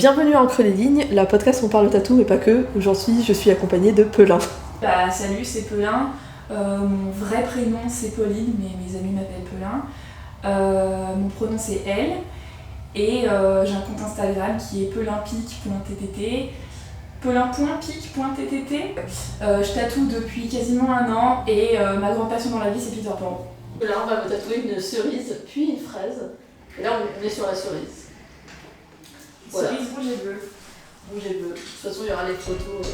Bienvenue à Entre les lignes, la podcast où on parle de tatou mais pas que. Je suis accompagnée de Pelin. Salut, c'est Pelin. Mon vrai prénom c'est Pauline, mais mes amis m'appellent Pelin. Mon pronom c'est elle. Et j'ai un compte Instagram qui est pelinpic.ttt. Pelin.pic.ttt. Je tatoue depuis quasiment 1 an et ma grande passion dans la vie c'est Peter Pan. Là on va me tatouer une cerise puis une fraise. Et là on est sur la cerise. Voilà. Cerise rouge et bleu. Rouge et bleu. De toute façon il y aura les photos.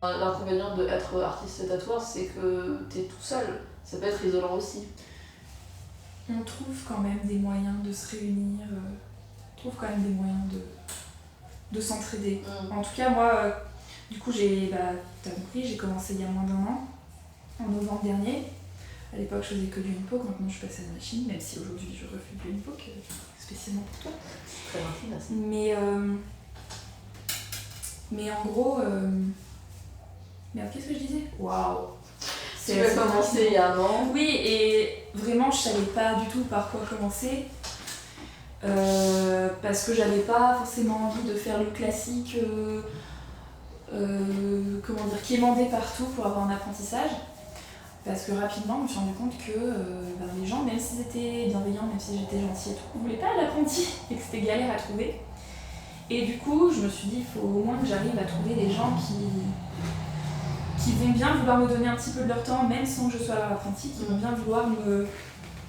L'inconvénient d'être artiste tatoueur, c'est que t'es tout seul. Ça peut être isolant aussi. On trouve quand même des moyens de se réunir, on trouve quand même des moyens de s'entraider. En tout cas, moi, du coup, t'as compris, j'ai commencé il y a moins d'1 an, en novembre dernier. À l'époque, je faisais que du Unpoke, maintenant je suis passée à la machine, même si aujourd'hui je refais du Unpoke, spécialement pour toi. Très gentil, merci. Mais en gros... Merde, qu'est-ce que je disais ? Waouh ! Tu as commencé il y a 1 an. Oui, et vraiment, je savais pas du tout par quoi commencer. Parce que j'avais pas forcément envie de faire le classique, quémander partout pour avoir un apprentissage. Parce que rapidement, je me suis rendu compte que les gens, même s'ils étaient bienveillants, même si j'étais gentille et tout, ne voulaient pas l'apprenti et que c'était galère à trouver. Et du coup, je me suis dit, il faut au moins que j'arrive à trouver des gens qui vont bien vouloir me donner un petit peu de leur temps, même sans que je sois leur apprenti, qui vont bien vouloir me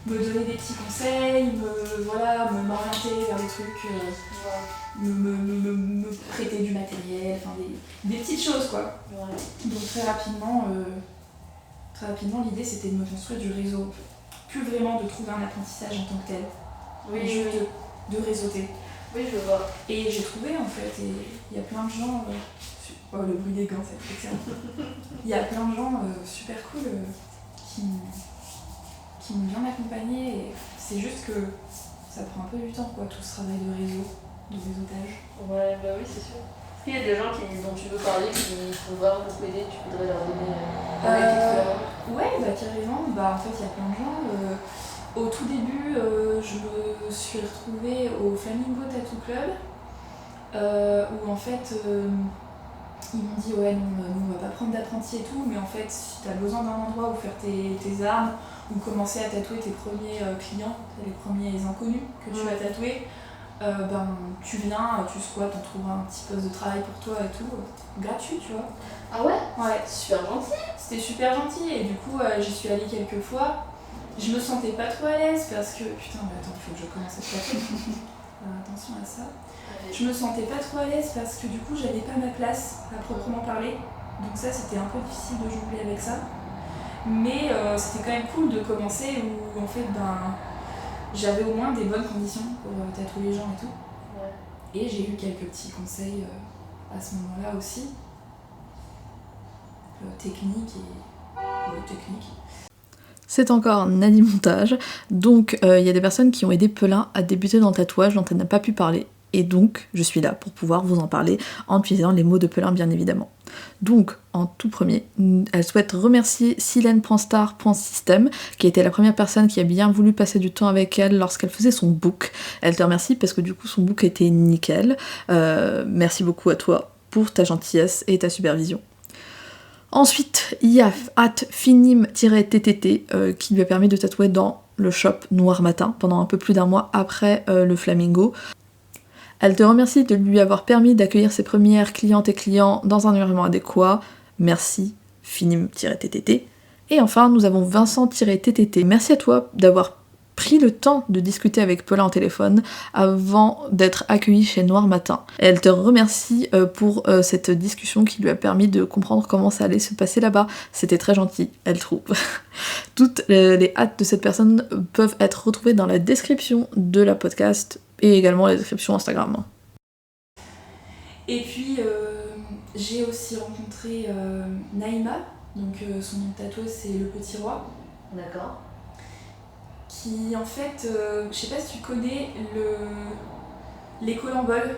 donner des petits conseils, m'orienter vers des trucs, me prêter du matériel, enfin des petites choses quoi. Ouais. Donc très rapidement, l'idée c'était de me construire du réseau. Plus vraiment de trouver un apprentissage en tant que tel, mais juste de réseauter. Oui, je vois. Et j'ai trouvé en fait, et il y a plein de gens... le bruit des gants, c'est excellent. Il y a plein de gens super cool qui m'ont bien accompagnée. Et c'est juste que ça prend un peu du temps, quoi, tout ce travail de réseautage. Ouais, bah oui, c'est sûr. Est-ce qu'il y a des gens dont tu veux parler qui vont vraiment beaucoup aider, tu voudrais leur donner Ouais, carrément. En fait, il y a plein de gens. Au tout début, je me suis retrouvée au Flamingo Tattoo Club, où en fait... ils m'ont dit ouais non, nous on va pas prendre d'apprenti et tout, mais en fait si t'as besoin d'un endroit où faire tes armes ou commencer à tatouer tes premiers clients, les premiers inconnus que tu vas tatouer, tu viens, tu squattes, on trouvera un petit poste de travail pour toi et tout, gratuit tu vois. Ah ouais ? Ouais. Super gentil. C'était super gentil et du coup j'y suis allée quelques fois. Je me sentais pas trop à l'aise parce que... Putain mais attends, il faut que je commence à tatouer. Attention à ça. Je me sentais pas trop à l'aise parce que du coup j'avais pas ma place à proprement parler, donc ça c'était un peu difficile de jongler avec ça, mais c'était quand même cool de commencer où en fait j'avais au moins des bonnes conditions pour tatouer les gens et tout. Ouais. Et j'ai eu quelques petits conseils à ce moment-là aussi, techniques. C'est encore Nadi Montage, donc il y a des personnes qui ont aidé Pelin à débuter dans le tatouage dont elle n'a pas pu parler. Et donc, je suis là pour pouvoir vous en parler en utilisant les mots de Pelin, bien évidemment. Donc, en tout premier, elle souhaite remercier Silène.star.system, qui était la première personne qui a bien voulu passer du temps avec elle lorsqu'elle faisait son book. Elle te remercie parce que du coup, son book était nickel. Merci beaucoup à toi pour ta gentillesse et ta supervision. Ensuite, il y a @finim-ttt qui lui a permis de tatouer dans le shop Noir Matin pendant un peu plus d'1 mois après le Flamingo. Elle te remercie de lui avoir permis d'accueillir ses premières clientes et clients dans un environnement adéquat. Merci, finim-ttt. Et enfin, nous avons Vincent-ttt. Merci à toi d'avoir pris le temps de discuter avec Pelin en téléphone avant d'être accueillie chez Noir Matin. Elle te remercie pour cette discussion qui lui a permis de comprendre comment ça allait se passer là-bas. C'était très gentil, elle trouve. Toutes les hâtes de cette personne peuvent être retrouvées dans la description de la podcast et également la description Instagram. Et puis j'ai aussi rencontré Naïma, Donc son nom de tatouage c'est Le Petit Roi. D'accord. Qui en fait, je sais pas si tu connais les Colamboles.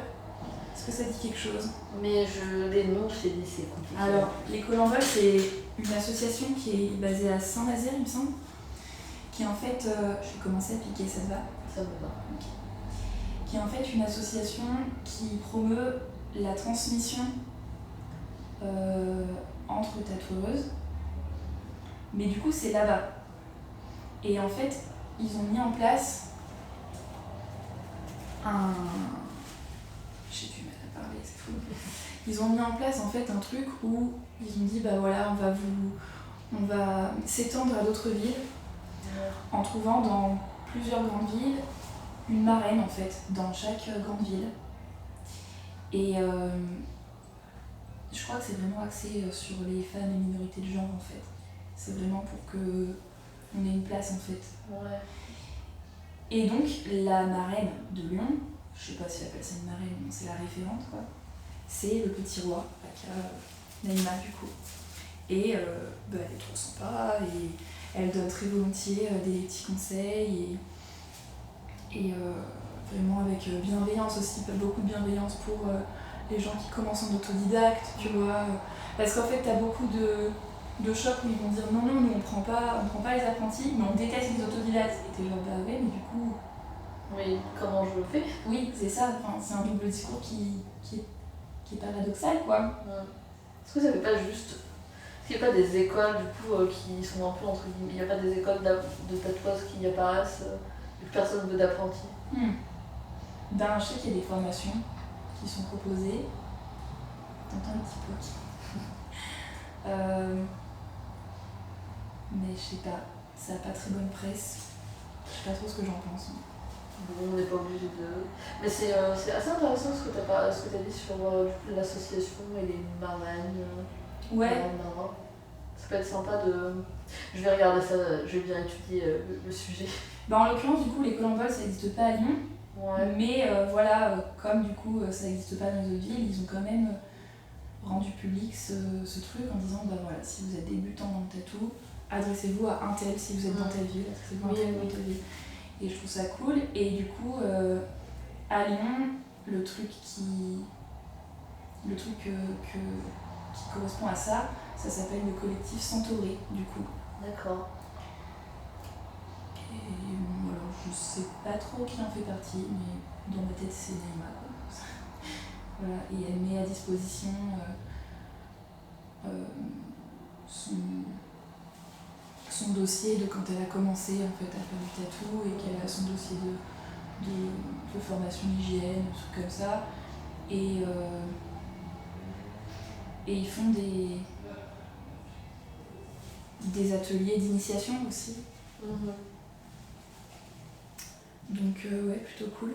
Est-ce que ça dit quelque chose? Mais les noms, je t'ai dit, c'est compliqué. Alors, les Colamboles, c'est une association qui est basée à Saint-Nazaire, il me semble. Qui en fait, je vais commencer à piquer, ça te va? Ça me va. Okay. Qui est en fait une association qui promeut la transmission entre tatoueuses. Mais du coup, c'est là-bas. Et en fait, ils ont mis en place j'ai du mal à parler, c'est fou. Ils ont mis en place en fait un truc où ils ont dit bah voilà, on va s'étendre à d'autres villes en trouvant dans plusieurs grandes villes une marraine en fait, dans chaque grande ville. Et je crois que c'est vraiment axé sur les femmes et minorités de genre en fait. C'est vraiment pour que on ait une place en fait. Ouais. Et donc la marraine de Lyon, je sais pas si elle appelle ça une marraine, mais c'est la référente quoi, c'est Le Petit Roi, Naïma du coup. Et elle est trop sympa et elle donne très volontiers des petits conseils et vraiment avec bienveillance aussi, beaucoup de bienveillance pour les gens qui commencent en autodidacte, tu vois. Parce qu'en fait t'as beaucoup de shops où ils vont dire non, nous on prend pas les apprentis, mais on déteste les autodidactes. Et t'es genre bah ouais, mais du coup. Oui, comment je le fais? Oui, c'est ça, enfin, c'est un double discours qui est paradoxal quoi. Est-ce que ça fait pas juste. Est-ce qu'il n'y a pas des écoles du coup qui sont un peu entre guillemets. Il n'y a pas des écoles de tatouages qui apparaissent et que personne veut d'apprenti? Ben, je sais qu'il y a des formations qui sont proposées. T'entends un petit peu. Mais je sais pas, ça a pas très bonne presse. Je sais pas trop ce que j'en pense. Bon, on n'est pas obligé de. Mais c'est assez intéressant ce que tu as dit sur l'association et les marraines. Ouais. Ça peut être sympa de. Je vais regarder ça, je vais bien étudier le sujet. Bah, en l'occurrence, du coup, les Colamboles ça n'existe pas à Lyon. Ouais. Mais voilà, comme du coup ça n'existe pas dans les autres villes, ils ont quand même rendu public ce truc en disant bah voilà, si vous êtes débutant dans le tatou, adressez-vous à un tel, si vous êtes dans telle ville, adressez-vous à un tel ou telle ville. Et je trouve ça cool. Et du coup, à Lyon, le truc qui correspond à ça, ça s'appelle le collectif Centauré, du coup. D'accord. Et bon, alors je sais pas trop qui en fait partie, mais dans ma tête c'est Naïma. Voilà, et elle met à disposition son dossier de quand elle a commencé en fait à faire du tatou et qu'elle a son dossier de formation hygiène, des trucs comme ça. Et ils font des ateliers d'initiation aussi. Donc ouais, plutôt cool.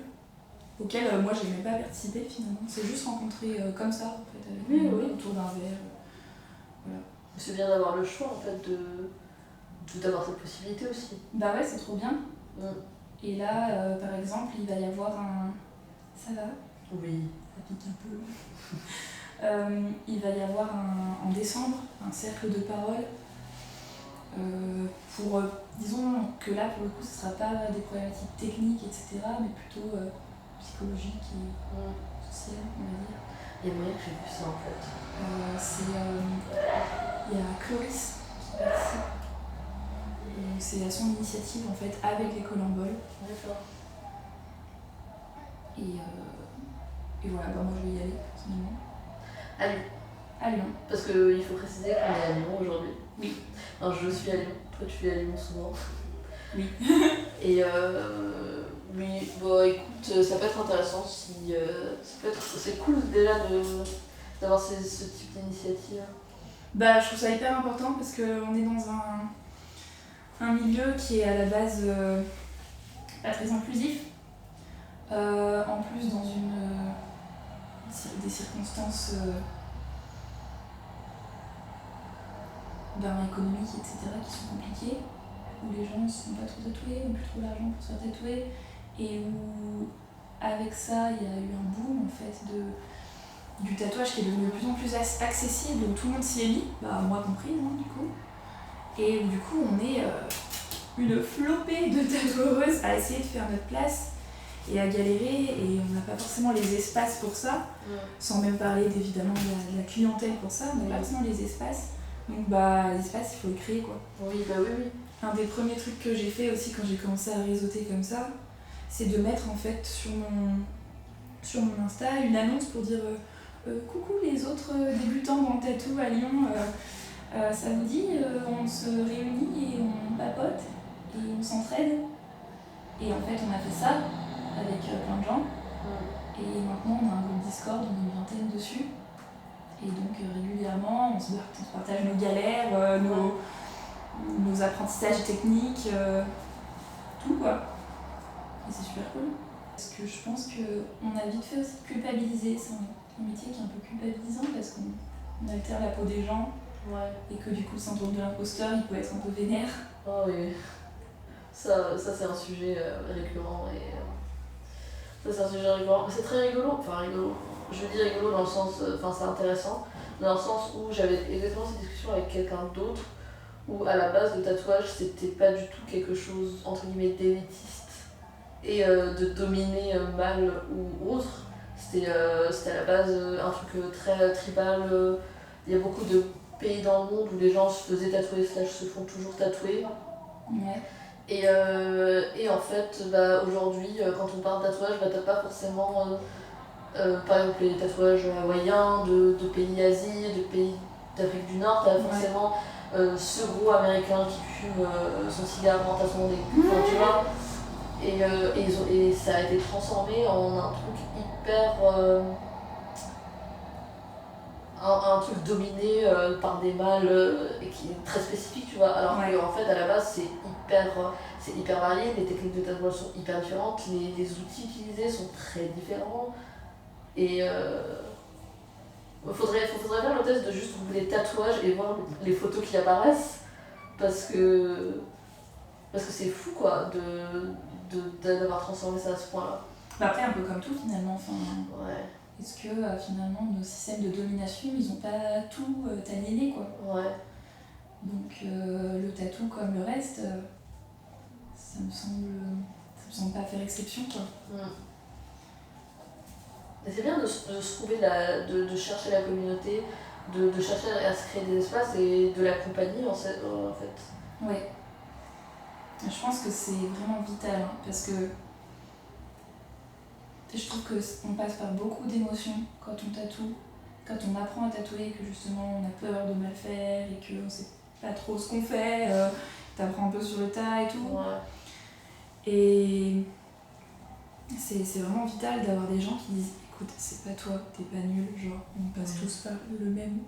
Auquel moi j'ai même pas participé finalement. C'est juste rencontré comme ça en fait, avec autour d'un verre. Voilà. C'est bien d'avoir le choix en fait d'avoir cette possibilité aussi. Bah ouais, c'est trop bien. Et là, par exemple, il va y avoir un. Ça va? Oui. Ça pique un peu. Il va y avoir en décembre un cercle de parole pour, disons que là pour le coup ce sera pas des problématiques techniques etc, mais plutôt psychologiques et sociales on va dire. Il y a moyen que j'ai vu ça en fait. Il y a Cloris qui participe. C'est à son initiative en fait avec les Colamboles. D'accord. Et voilà, bah moi je vais y aller personnellement. À Lyon. À Lyon. Parce qu'il faut préciser qu'on est à Lyon aujourd'hui. Oui. Alors je suis à Lyon, toi tu es à Lyon souvent. Oui. Et oui, bon écoute, ça peut être intéressant si. C'est cool déjà d'avoir ce type d'initiative. Bah je trouve ça hyper important parce qu'on est dans un milieu qui est à la base pas très inclusif. En plus dans des circonstances économiques, etc. qui sont compliquées, où les gens ne sont pas trop tatoués, n'ont plus trop d'argent pour se faire tatouer, et où avec ça il y a eu un boom en fait du tatouage qui est devenu de plus en plus accessible, où tout le monde s'y est mis, bah moi compris, hein, du coup. Et où du coup on est une flopée de tatoueuses à essayer de faire notre place et à galérer, et on n'a pas forcément les espaces pour ça, sans même parler évidemment de la clientèle pour ça, on n'a pas forcément les espaces. Donc bah l'espace il faut le créer quoi. Oui, bah oui. Un des premiers trucs que j'ai fait aussi quand j'ai commencé à réseauter comme ça, c'est de mettre en fait sur mon Insta une annonce pour dire coucou les autres débutants dans le tatou à Lyon, ça vous dit, on se réunit et on papote et on s'entraide. Et en fait on a fait ça avec plein de gens. Et maintenant on a un groupe Discord, on est une vingtaine dessus. Et donc régulièrement on se partage nos galères, nos apprentissages techniques, tout quoi. Et c'est super cool. Parce que je pense qu'on a vite fait aussi de culpabiliser. C'est un métier qui est un peu culpabilisant parce qu'on altère la peau des gens. Ouais. Et que du coup le syndrome de l'imposteur il peut être un peu vénère. Oh oui. Ça c'est un sujet récurrent et ça c'est un sujet récurrent. Mais c'est très rigolo, enfin rigolo. Je dis rigolo dans le sens, enfin c'est intéressant, dans le sens où j'avais exactement cette discussion avec quelqu'un d'autre, où à la base le tatouage c'était pas du tout quelque chose entre guillemets d'élitiste et de dominer mal ou autre. C'était à la base un truc très tribal. Il y a beaucoup de pays dans le monde où les gens se faisaient tatouer / se font toujours tatouer. Ouais. Et en fait, bah, aujourd'hui, quand on parle de tatouage, bah, t'as pas forcément, par exemple, les tatouages hawaïens de pays Asie, de pays d'Afrique du Nord, t'as forcément ce gros américain qui fume son cigare en tassant des coups, tu vois. Et ça a été transformé en un truc hyper. Un truc dominé par des mâles et qui est très spécifique, tu vois. Alors qu'en fait, à la base, c'est hyper varié, les techniques de tatouage sont hyper différentes, les outils utilisés sont très différents. Et faudrait faire le test de juste googler tatouage et voir les photos qui apparaissent, parce que c'est fou, quoi, d'avoir transformé ça à ce point-là. Bah après, un peu comme tout finalement. Enfin, ouais. Est-ce que finalement nos systèmes de domination ils ont pas tout aliéné quoi. Ouais. Donc le tatou comme le reste, ça me semble pas faire exception quoi. Mais c'est bien de se trouver, de chercher la communauté, de chercher à se créer des espaces et de l'accompagner en fait. Ouais. Je pense que c'est vraiment vital hein, parce que je trouve qu'on passe par beaucoup d'émotions quand on tatoue, quand on apprend à tatouer et que justement on a peur de mal faire et qu'on sait pas trop ce qu'on fait, t'apprends un peu sur le tas et tout. Ouais. Et c'est vraiment vital d'avoir des gens qui disent écoute, c'est pas toi, t'es pas nul, genre on passe tous par les mêmes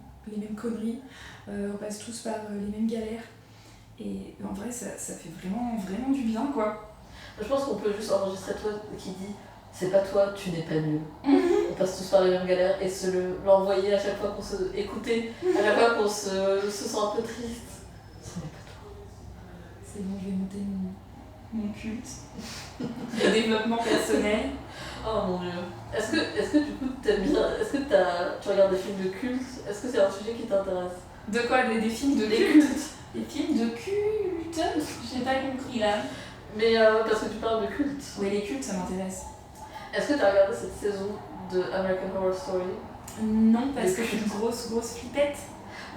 conneries, on passe tous par les mêmes galères. Et en vrai ça fait vraiment, vraiment du bien quoi. Je pense qu'on peut juste enregistrer toi qui dit c'est pas toi, tu n'es pas nul. On passe tous par les mêmes galères et l'envoyer à chaque fois qu'on se écouter, à chaque fois qu'on se sent un peu triste. Ce n'est pas toi. C'est bon, je vais monter mon culte de développement personnel. Oh mon dieu. Est-ce que du coup t'aimes bien, est-ce que tu regardes des films de culte? Est-ce que c'est un sujet qui t'intéresse? De quoi? Des films de culte? Des films de culte? J'ai pas compris là. Mais parce que tu parles de culte. Oui, les cultes ça m'intéresse. Est-ce que tu as regardé cette saison de American Horror Story? Non, parce que je suis une grosse flippette.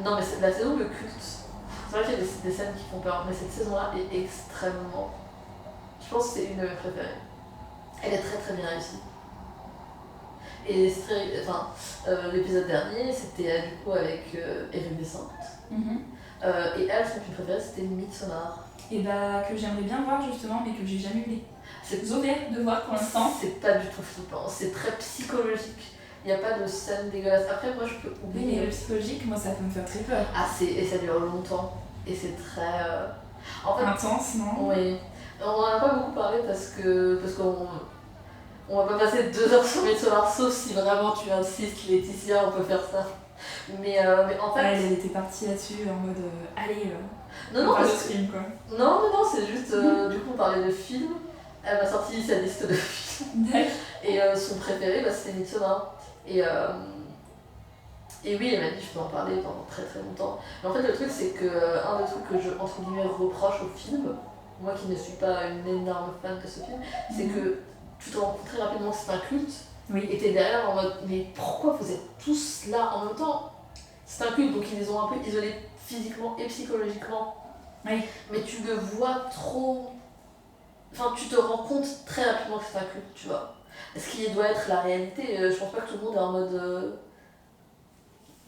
Non, mais c'est la saison de culte. C'est vrai qu'il y a des scènes qui font peur, mais cette saison-là est extrêmement. Je pense que c'est une de mes préférées. Elle est très très bien réussie. Et c'est très. Enfin, l'épisode dernier, c'était du coup avec Erin Descent. Et elle, son film préféré, c'était Midsommar. Et bah, que j'aimerais bien voir justement, mais que j'ai jamais eu les ovaires de voir pour l'instant. C'est pas du tout flippant, c'est très psychologique. Il n'y a pas de scène dégueulasse. Après, moi, je peux oublier. Oui, mais le psychologique, moi, ça peut me faire très peur. Ah, et ça dure longtemps. Et c'est très. En fait, intense, non? Oui. On en a pas beaucoup parlé parce qu'on va pas passer 2 heures sur Midsommar, sauf si vraiment tu insistes, Laetitia, on peut faire ça. Mais en fait. Elle était partie là-dessus en mode allez, non, on parle de film quoi. Non, c'est juste. Du coup, on parlait de films. Elle m'a sorti sa liste de films. Et son préféré, c'était Midsommar. Et Et oui, les manifs, je peux en parler pendant très très longtemps. Mais en fait, le truc, c'est que un des trucs que je, entre guillemets, reproche au film, moi qui ne suis pas une énorme fan de ce film, c'est que tu te rends compte très rapidement que c'est un culte, et t'es derrière en mode, mais pourquoi vous êtes tous là en même temps? C'est un culte, donc ils les ont un peu isolés physiquement et psychologiquement. Oui. Mais tu le vois trop... Enfin, tu te rends compte très rapidement que c'est un culte, tu vois. Ce qui doit être la réalité, je pense pas que tout le monde est en mode...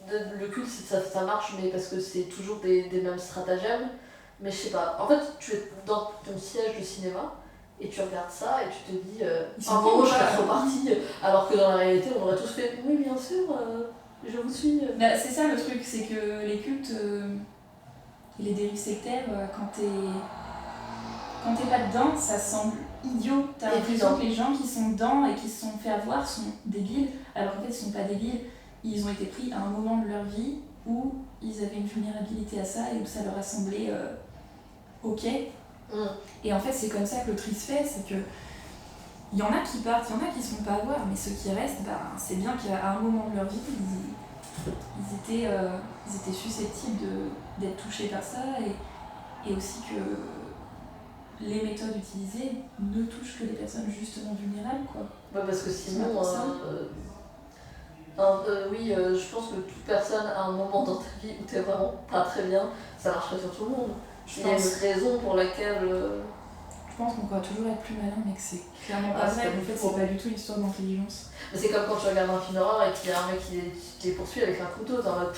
Le culte, ça marche, mais parce que c'est toujours des mêmes stratagèmes. Mais je sais pas. En fait, tu es dans ton siège de cinéma et tu regardes ça et tu te dis bon, je serais trop partie. Alors que dans la réalité, on aurait tous fait oui, bien sûr, je vous suis. Bah, c'est ça le truc, c'est que les cultes et les dérives sectaires, quand t'es pas dedans, ça semble idiot. T'as l'impression que les gens qui sont dedans et qui se sont fait avoir sont débiles, alors qu'en fait, ils sont pas débiles. Ils ont été pris à un moment de leur vie où ils avaient une vulnérabilité à ça et où ça leur a semblé ok. Et en fait, c'est comme ça que le tri se fait, c'est que il y en a qui partent, il y en a qui se font pas avoir, mais ceux qui restent, c'est bien qu'à un moment de leur vie, ils étaient susceptibles d'être touchés par ça et aussi que les méthodes utilisées ne touchent que les personnes justement vulnérables, quoi. Ouais, parce que sinon, oui, je pense que toute personne a un moment dans ta vie où t'es vraiment pas très bien, ça marcherait sur tout le monde. Il y a une raison pour laquelle... Je pense qu'on pourra toujours être plus malin, mais que c'est clairement pas vrai. En fait, c'est pas du tout une histoire d'intelligence. Mais c'est comme quand tu regardes un film d'horreur et qu'il y a un mec qui les poursuit avec un couteau, t'es en mode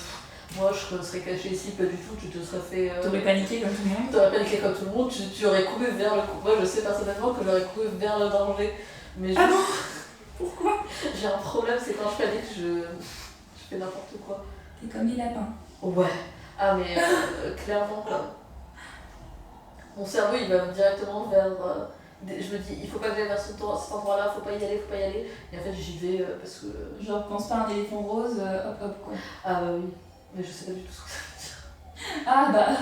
moi je serais caché ici, pas du tout, tu te serais fait. T'aurais paniqué comme tout le monde. T'aurais paniqué comme tout le monde, tu aurais couru vers le. Moi je sais personnellement que j'aurais couru vers le danger. Mais ah non. Pourquoi? J'ai un problème, c'est quand je panique, je fais n'importe quoi. T'es comme les lapins. Ouais. Ah mais clairement quoi. Mon cerveau il va directement vers. Je me dis, il faut pas que j'aille vers cet endroit-là, faut pas y aller. Et en fait j'y vais parce que. Genre pense pas à un éléphant rose, hop hop quoi. Ah bah oui. Mais je sais pas du tout ce que ça veut dire. Ah bah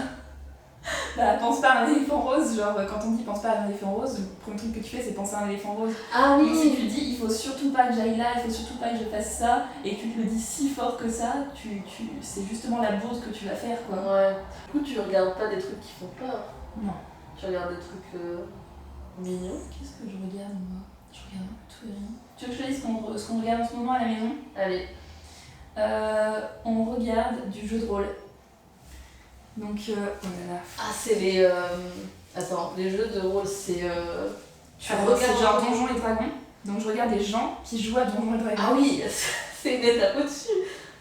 pense pas à un éléphant rose, genre quand on dit pense pas à un éléphant rose, le premier truc que tu fais c'est penser à un éléphant rose. Ah oui. Donc si tu dis il faut surtout pas que j'aille là, il faut surtout pas que je fasse ça, et que tu te le dis si fort que ça, c'est justement la bourde que tu vas faire quoi. Ouais. Du coup tu regardes pas des trucs qui font peur. Non. Tu regardes des trucs mignons. Qu'est-ce que je regarde moi? Je regarde tout et rien. Tu veux que je te dise ce qu'on regarde en ce moment à la maison? Allez. On regarde du jeu de rôle. Donc, oh là là. Ah, c'est les. Attends, les jeux de rôle, c'est. Tu regardes genre Donjons et Dragons. Donc, je regarde des gens qui jouent à Donjons et Dragons. Ah oui, c'est une étape au-dessus.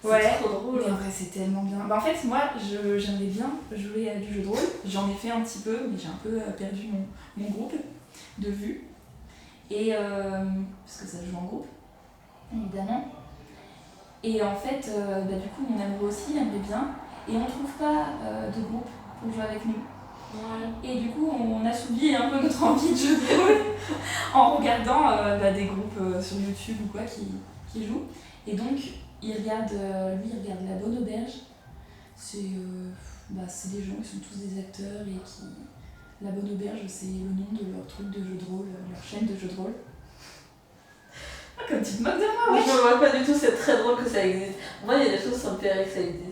Ouais, c'est trop drôle. Mais en vrai, c'est tellement bien. Bah, en fait, moi, j'aimerais bien jouer à du jeu de rôle. J'en ai fait un petit peu, mais j'ai un peu perdu mon groupe de vue. Et. Parce que ça se joue en groupe, évidemment. Et en fait, du coup, mon amoureux aussi aimerait bien. Et on trouve pas de groupe pour jouer avec nous. Ouais. Et du coup, on assouvit un peu notre envie de jeu de rôle en regardant des groupes sur YouTube ou quoi qui jouent. Et donc, il regarde La Bonne Auberge. C'est des gens qui sont tous des acteurs et qui... La Bonne Auberge, c'est le nom de leur truc de jeu de rôle, leur chaîne de jeu de rôle. Ah, comme tu te moques de moi, ouais. Je me vois pas du tout, c'est très drôle que ça existe. Moi, il y a des choses, ça me fait rire que ça existe.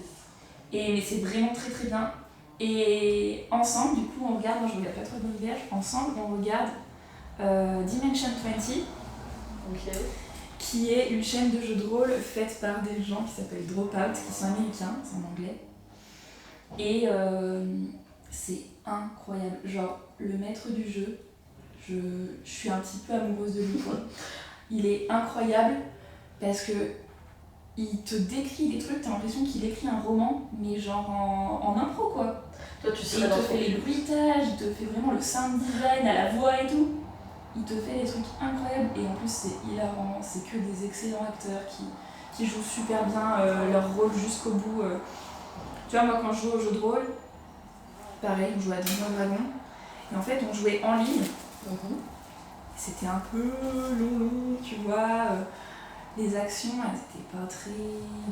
Mais c'est vraiment très très bien. Et ensemble, du coup, on regarde, moi je regarde pas trop de Bonne Auberge, ensemble on regarde Dimension 20, qui est une chaîne de jeux de rôle faite par des gens qui s'appellent Dropout, qui sont américains, c'est en anglais. Et c'est incroyable. Genre, le maître du jeu, je suis un petit peu amoureuse de lui, quoi. Il est incroyable parce que il te décrit des trucs, t'as l'impression qu'il écrit un roman, mais genre en impro quoi. Toi, tu serais il te fait les bruitages, il te fait vraiment le sound design à la voix et tout. Il te fait des trucs incroyables et en plus c'est hilarant, c'est que des excellents acteurs qui jouent super bien leur rôle jusqu'au bout. Tu vois, moi quand je joue au jeu de rôle, pareil, on jouait à Donjons et Dragons, et en fait on jouait en ligne. C'était un peu long, tu vois. Les actions, elles étaient pas très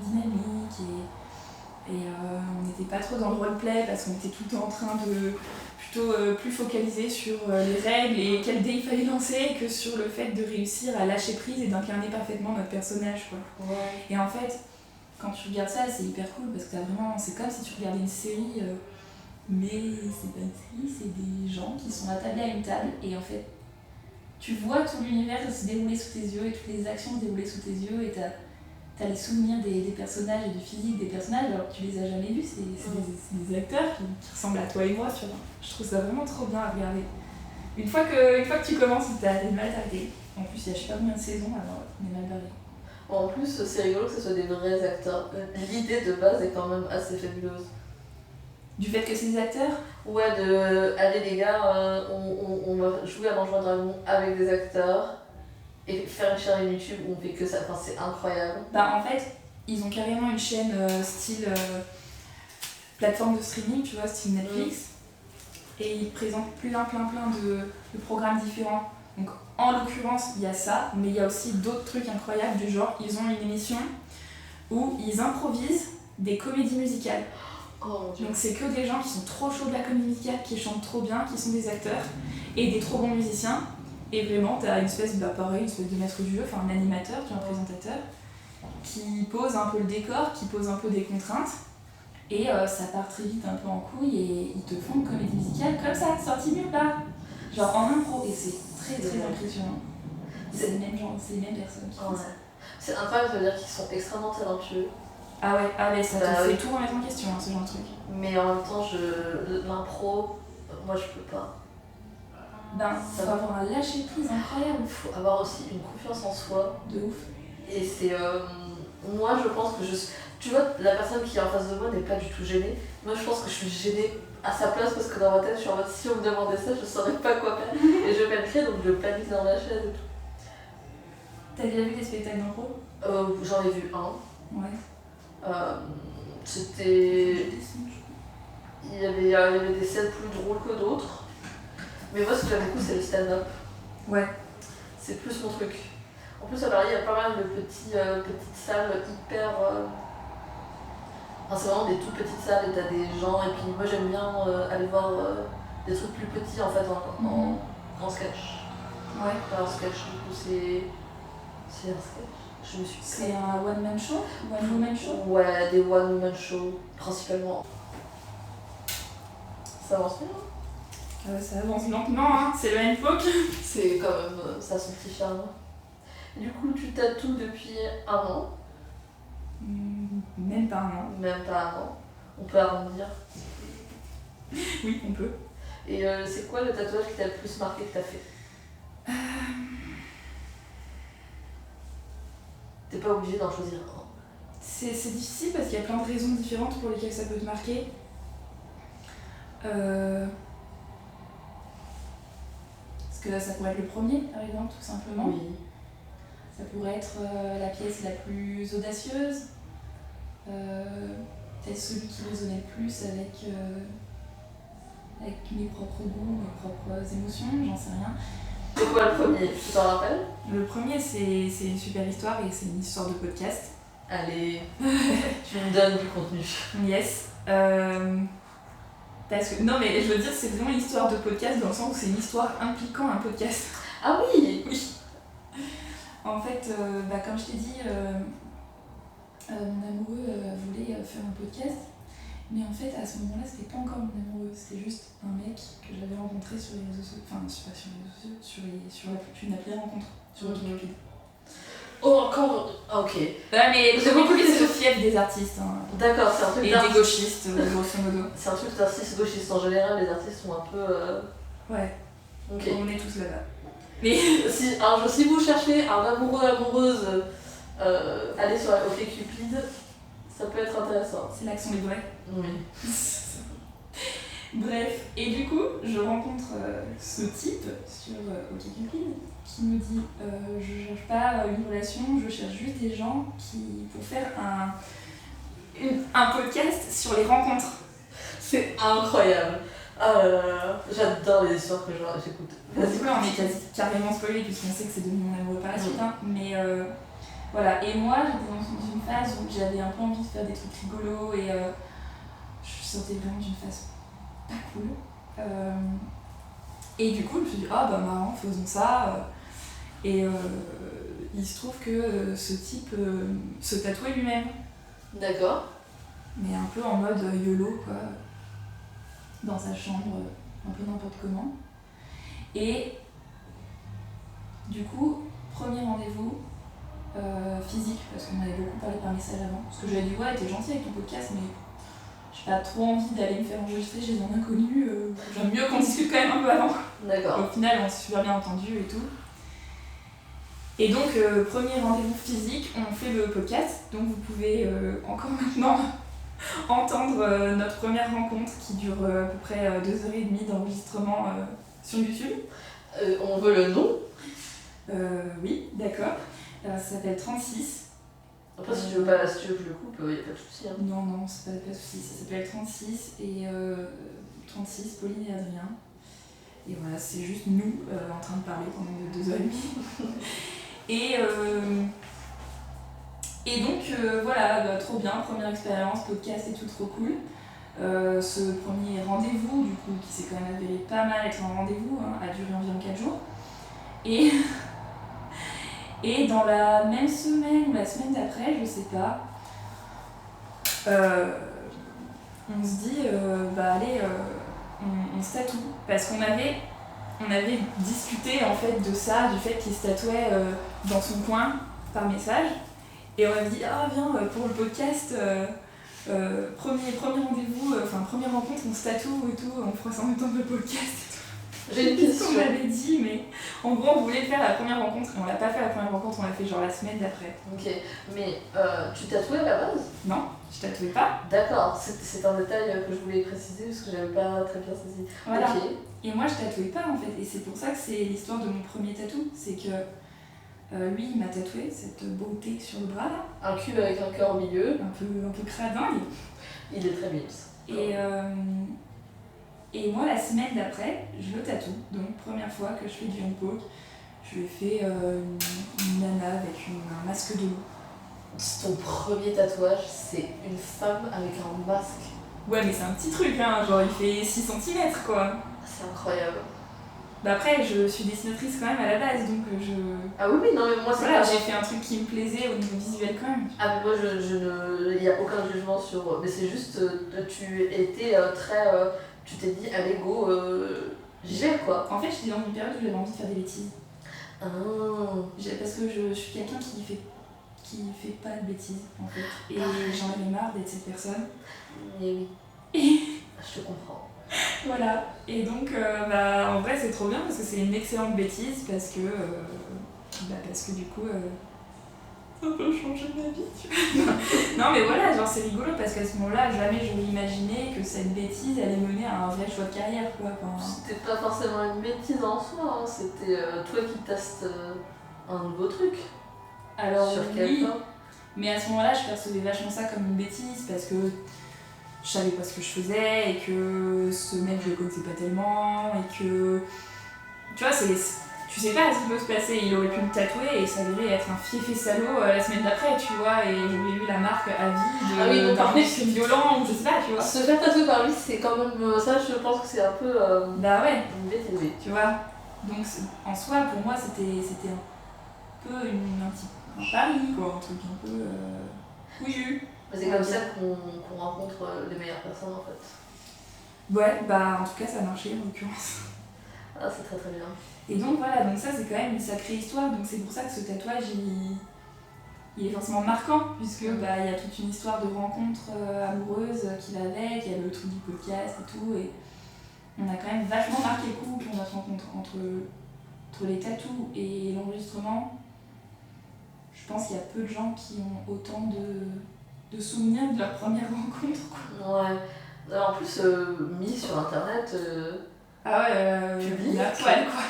dynamiques et on n'était pas trop dans le roleplay parce qu'on était tout le temps en train de plutôt plus focaliser sur les règles et quel dé il fallait lancer que sur le fait de réussir à lâcher prise et d'incarner parfaitement notre personnage, quoi. Ouais. Et en fait, quand tu regardes ça, c'est hyper cool parce que c'est comme si tu regardais une série, mais c'est pas une série, c'est des gens qui sont attablés à une table et en fait, tu vois tout l'univers se dérouler sous tes yeux et toutes les actions se dérouler sous tes yeux et t'as les souvenirs des personnages et du physique des personnages alors que tu les as jamais vus, c'est des acteurs qui ressemblent à toi et moi, tu vois. Je trouve ça vraiment trop bien à regarder. Une fois que tu commences, t'as des mal t'arrêter. En plus, il y a je sais pas combien de saisons, alors on est mal barré. En plus, c'est rigolo que ce soit des vrais acteurs. L'idée de base est quand même assez fabuleuse. Du fait que c'est des acteurs? Ouais, allez les gars, on va jouer à Donjons et Dragons avec des acteurs et faire une chaîne YouTube où on fait que ça. Enfin, c'est incroyable. Bah, en fait, ils ont carrément une chaîne style plateforme de streaming, tu vois, style Netflix. Et ils présentent plein de programmes différents. Donc, en l'occurrence, il y a ça, mais il y a aussi d'autres trucs incroyables du genre, ils ont une émission où ils improvisent des comédies musicales. Oh, donc c'est que des gens qui sont trop chauds de la comédie musicale, qui chantent trop bien, qui sont des acteurs et des trop bons musiciens. Et vraiment, t'as une espèce de maître du jeu, enfin un animateur, tu vois, un présentateur, qui pose un peu le décor, qui pose un peu des contraintes. Et ça part très vite un peu en couille et ils te font une comédie musicale comme ça, sortie nulle part. Genre en impro, et c'est très impressionnant. C'est les mêmes personnes qui font ça. C'est incroyable, ça veut dire qu'ils sont extrêmement talentueux. Ah ouais, ça te fait tout remettre en question, ce genre de truc. Mais en même temps, l'impro, moi je peux pas. Faut avoir un lâcher prise incroyable. Il faut avoir aussi une confiance en soi. De ouf. Et c'est. Moi je pense que tu vois, la personne qui est en face de moi n'est pas du tout gênée. Moi je pense que je suis gênée à sa place parce que dans ma tête je suis en mode si on me demandait ça, je saurais pas quoi faire. Et je paniquerais donc je panique dans la chaise et tout. T'as déjà vu des spectacles d'impro? J'en ai vu un. Ouais. C'était. Il y avait des scènes plus drôles que d'autres. Mais moi ce que j'aime beaucoup c'est le stand-up. Ouais. C'est plus mon truc. En plus à Paris il y a pas mal de petites salles hyper. Enfin, c'est vraiment des toutes petites salles et t'as des gens et puis moi j'aime bien aller voir des trucs plus petits en fait en sketch. Ouais. Pas en sketch, du coup c'est un sketch. C'est un one-man show? One-woman show? Ouais, des one-woman shows principalement. Ça avance bien. Ça avance lentement, hein. C'est le même époque. C'est quand même, ça a son petit charme. Du coup, tu tatoues depuis un an. Même pas un an. Même pas un an. On peut arrondir. Oui, on peut. Et c'est quoi le tatouage qui t'a le plus marqué que t'as fait? T'es pas obligé d'en choisir un. C'est difficile parce qu'il y a plein de raisons différentes pour lesquelles ça peut te marquer. Parce que ça pourrait être le premier, par exemple, tout simplement. Oui. Ça pourrait être la pièce la plus audacieuse. Peut-être celui qui résonnait le plus avec mes propres goûts, mes propres émotions, j'en sais rien. C'est quoi le premier? Tu t'en rappelles? Le premier, c'est une super histoire et c'est une histoire de podcast. Allez, tu me donnes du contenu. Yes. Parce que, non mais je veux dire, c'est vraiment une histoire de podcast dans le sens où c'est une histoire impliquant un podcast. Ah oui. Oui. En fait, comme je t'ai dit, mon amoureux voulait faire un podcast. Mais en fait, à ce moment-là, c'était pas encore mon amoureux, c'était juste un mec que j'avais rencontré sur les réseaux sociaux. Enfin, pas sur les réseaux sociaux, sur une appli de rencontre, sur OkCupid. Oh, encore. Ah, ok. Ouais, mais OkCupid, c'est le fief des artistes. Hein. D'accord, c'est un truc et des gauchistes, grosso modo. C'est un truc d'artistes gauchistes. En général, les artistes sont un peu. Ouais. Ok. On est tous là-bas. Mais. Si vous cherchez un amoureux, amoureuse, allez sur OkCupid. Ça peut être intéressant. C'est là que sont les vrais. Oui. Bref, et du coup, je rencontre ce type sur OkCupid qui me dit je cherche pas une relation, je cherche juste des gens pour faire un podcast sur les rencontres. C'est incroyable. Ah là là, j'adore les histoires que j'écoute. Vas-y, on est carrément spoilé puisqu'on sait que c'est devenu mon amoureux par la suite, hein. Mais voilà, et moi j'étais dans une phase où j'avais un peu envie de faire des trucs rigolos et je sortais vraiment d'une phase pas cool. Et du coup je me suis dit, ah bah marrant, faisons ça. Et il se trouve que ce type se tatouait lui-même. D'accord. Mais un peu en mode YOLO, quoi. Dans sa chambre, un peu n'importe comment. Et du coup, premier rendez-vous physique, parce qu'on avait beaucoup parlé par message avant. Parce que je lui ai dit, ouais, t'es gentil avec ton podcast, mais j'ai pas trop envie d'aller me faire enregistrer chez un inconnu. J'aime mieux qu'on discute quand même un peu avant. D'accord. Au final, on s'est super bien entendu et tout. Et donc, premier rendez-vous physique, on fait le podcast. Donc, vous pouvez encore maintenant entendre notre première rencontre qui dure à peu près 2h30 d'enregistrement sur YouTube. On veut le nom. Oui, d'accord. Ça s'appelle 36. Après, si tu veux que je le coupe, y a pas de souci. Hein. Non, c'est pas de souci. Ça s'appelle 36 et 36, Pauline et Adrien. Et voilà, c'est juste nous en train de parler pendant 2h30. Et donc voilà, bah, trop bien, première expérience, podcast et tout, trop cool. Ce premier rendez-vous, du coup, qui s'est quand même avéré pas mal être un rendez-vous, hein, a duré environ 4 jours. Et dans la même semaine ou la semaine d'après, je sais pas, on se dit, bah allez, on se tatoue. Parce qu'on avait discuté en fait de ça, du fait qu'il se tatouait dans son coin par message. Et on avait dit, ah viens, pour le podcast, premier rendez-vous, première rencontre, on se tatoue et tout, on fera ça en même temps que le podcast et tout. J'ai une question. On l'avait dit, mais en gros, on voulait faire la première rencontre, et on l'a pas fait la première rencontre, on l'a fait genre la semaine d'après. Ok, mais tu tatouais à la base? Non, je tatouais pas. D'accord, c'est un détail que je voulais préciser parce que j'avais pas très bien saisi. Voilà. Ok. Et moi, je tatouais pas en fait, et c'est pour ça que c'est l'histoire de mon premier tatou, c'est que lui, il m'a tatoué cette beauté sur le bras là. Un cube avec un cœur au milieu. Un peu cradingue. Il est très bien. Et moi, la semaine d'après, je le tatoue. Donc, première fois que je fais du handpoke, je lui ai fait une nana avec un masque de loup. Ton premier tatouage, c'est une femme avec un masque. Ouais, mais c'est un petit truc, hein, genre il fait 6 cm quoi. C'est incroyable. Bah après, je suis dessinatrice quand même à la base, donc je... Ah oui, non mais moi c'est Voilà, pas... j'ai fait un truc qui me plaisait au niveau visuel quand même. Ah mais moi il n'y a aucun jugement sur... Mais c'est juste, tu étais très... tu t'es dit, allez go, j'y vais quoi. En fait, j'étais dans une période où j'avais envie de faire des bêtises. Ah. Parce que je suis quelqu'un qui fait pas de bêtises en fait. Et j'en avais marre d'être cette personne. Mais oui. Je te comprends. Voilà. Et donc, en vrai, c'est trop bien parce que c'est une excellente bêtise parce que du coup, ça peut changer ma vie, tu vois. Non, mais voilà, genre c'est rigolo parce qu'à ce moment-là, jamais j'aurais imaginé que cette bêtise allait mener à un vrai choix de carrière, quoi. C'était pas forcément une bêtise en soi, hein. C'était toi qui testes un nouveau truc. Alors, sur oui, quelqu'un. mais à ce moment-là, je percevais vachement ça comme une bêtise parce que je savais pas ce que je faisais et que ce mec je le connaissais pas tellement et que tu vois tu sais pas ce qui peut se passer, il aurait pu me tatouer et s'avérer être un fiefé salaud la semaine d'après, tu vois, et j'aurais eu la marque à vie d'un mec violent ou je sais pas, tu vois. Se faire tatouer par lui, c'est quand même ça, je pense que c'est un peu bah ouais, une bêtise, tu vois. Donc en soi pour moi c'était un peu un pari quoi, un truc un peu couillu. C'est comme ça qu'on rencontre les meilleures personnes en fait. Ouais, bah en tout cas ça a marché en l'occurrence. Ah, c'est très très bien. Et donc voilà, donc ça c'est quand même une sacrée histoire, donc c'est pour ça que ce tatouage il est forcément marquant, puisque il y a toute une histoire de rencontre amoureuse qu'il avait, qu'il y avait le truc du podcast et tout, et on a quand même vachement marqué le coup pour notre rencontre entre les tatous et l'enregistrement. Je pense qu'il y a peu de gens qui ont autant de souvenirs de leur première rencontre, quoi. Ouais. En plus, mis sur internet, ah ouais, public, la poêle, quoi.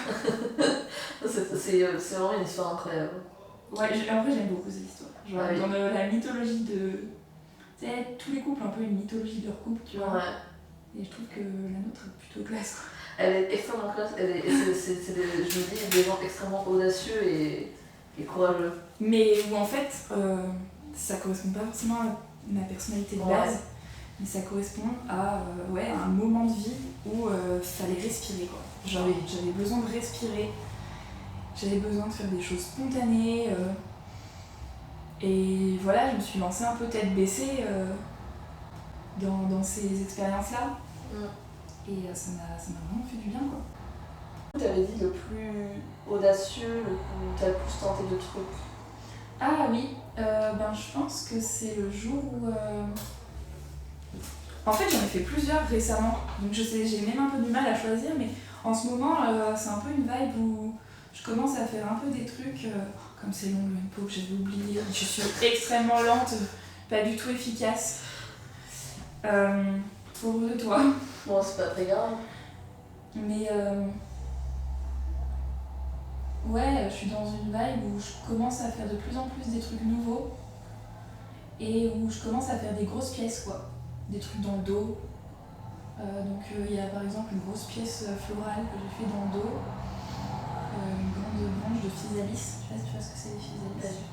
c'est vraiment une histoire incroyable. Ouais, en vrai j'aime beaucoup cette histoire. Genre Ah oui. dans la mythologie de... Tu sais, tous les couples ont un peu une mythologie de leur couple, tu vois. Ouais. Et je trouve que la nôtre est plutôt classe, quoi. Elle est extrêmement classe, c'est je me dis, des gens extrêmêmement audacieux et courageux. Mais où en fait, ça correspond pas forcément à ma personnalité de base, mais ça correspond à un moment de vie où fallait respirer, quoi. J'avais besoin de respirer, j'avais besoin de faire des choses spontanées, Et voilà, je me suis lancée un peu tête baissée dans ces expériences-là. Et ça m'a vraiment fait du bien, quoi. Tu avais dit le plus audacieux, le plus t'as le plus tenté de trucs. Ah oui, je pense que c'est le jour où... En fait, j'en ai fait plusieurs récemment, donc je sais, j'ai même un peu du mal à choisir, mais en ce moment, c'est un peu une vibe où je commence à faire un peu des trucs, comme c'est long, une peau que j'avais oublié, je suis extrêmement lente, pas du tout efficace. Pauvre de toi. Bon, c'est pas très grave. Mais ouais, je suis dans une vibe où je commence à faire de plus en plus des trucs nouveaux et où je commence à faire des grosses pièces, quoi. Des trucs dans le dos. Donc il y a par exemple une grosse pièce florale que j'ai fait dans le dos, une grande branche de physalis. Je sais pas si tu vois ce que c'est les physalis.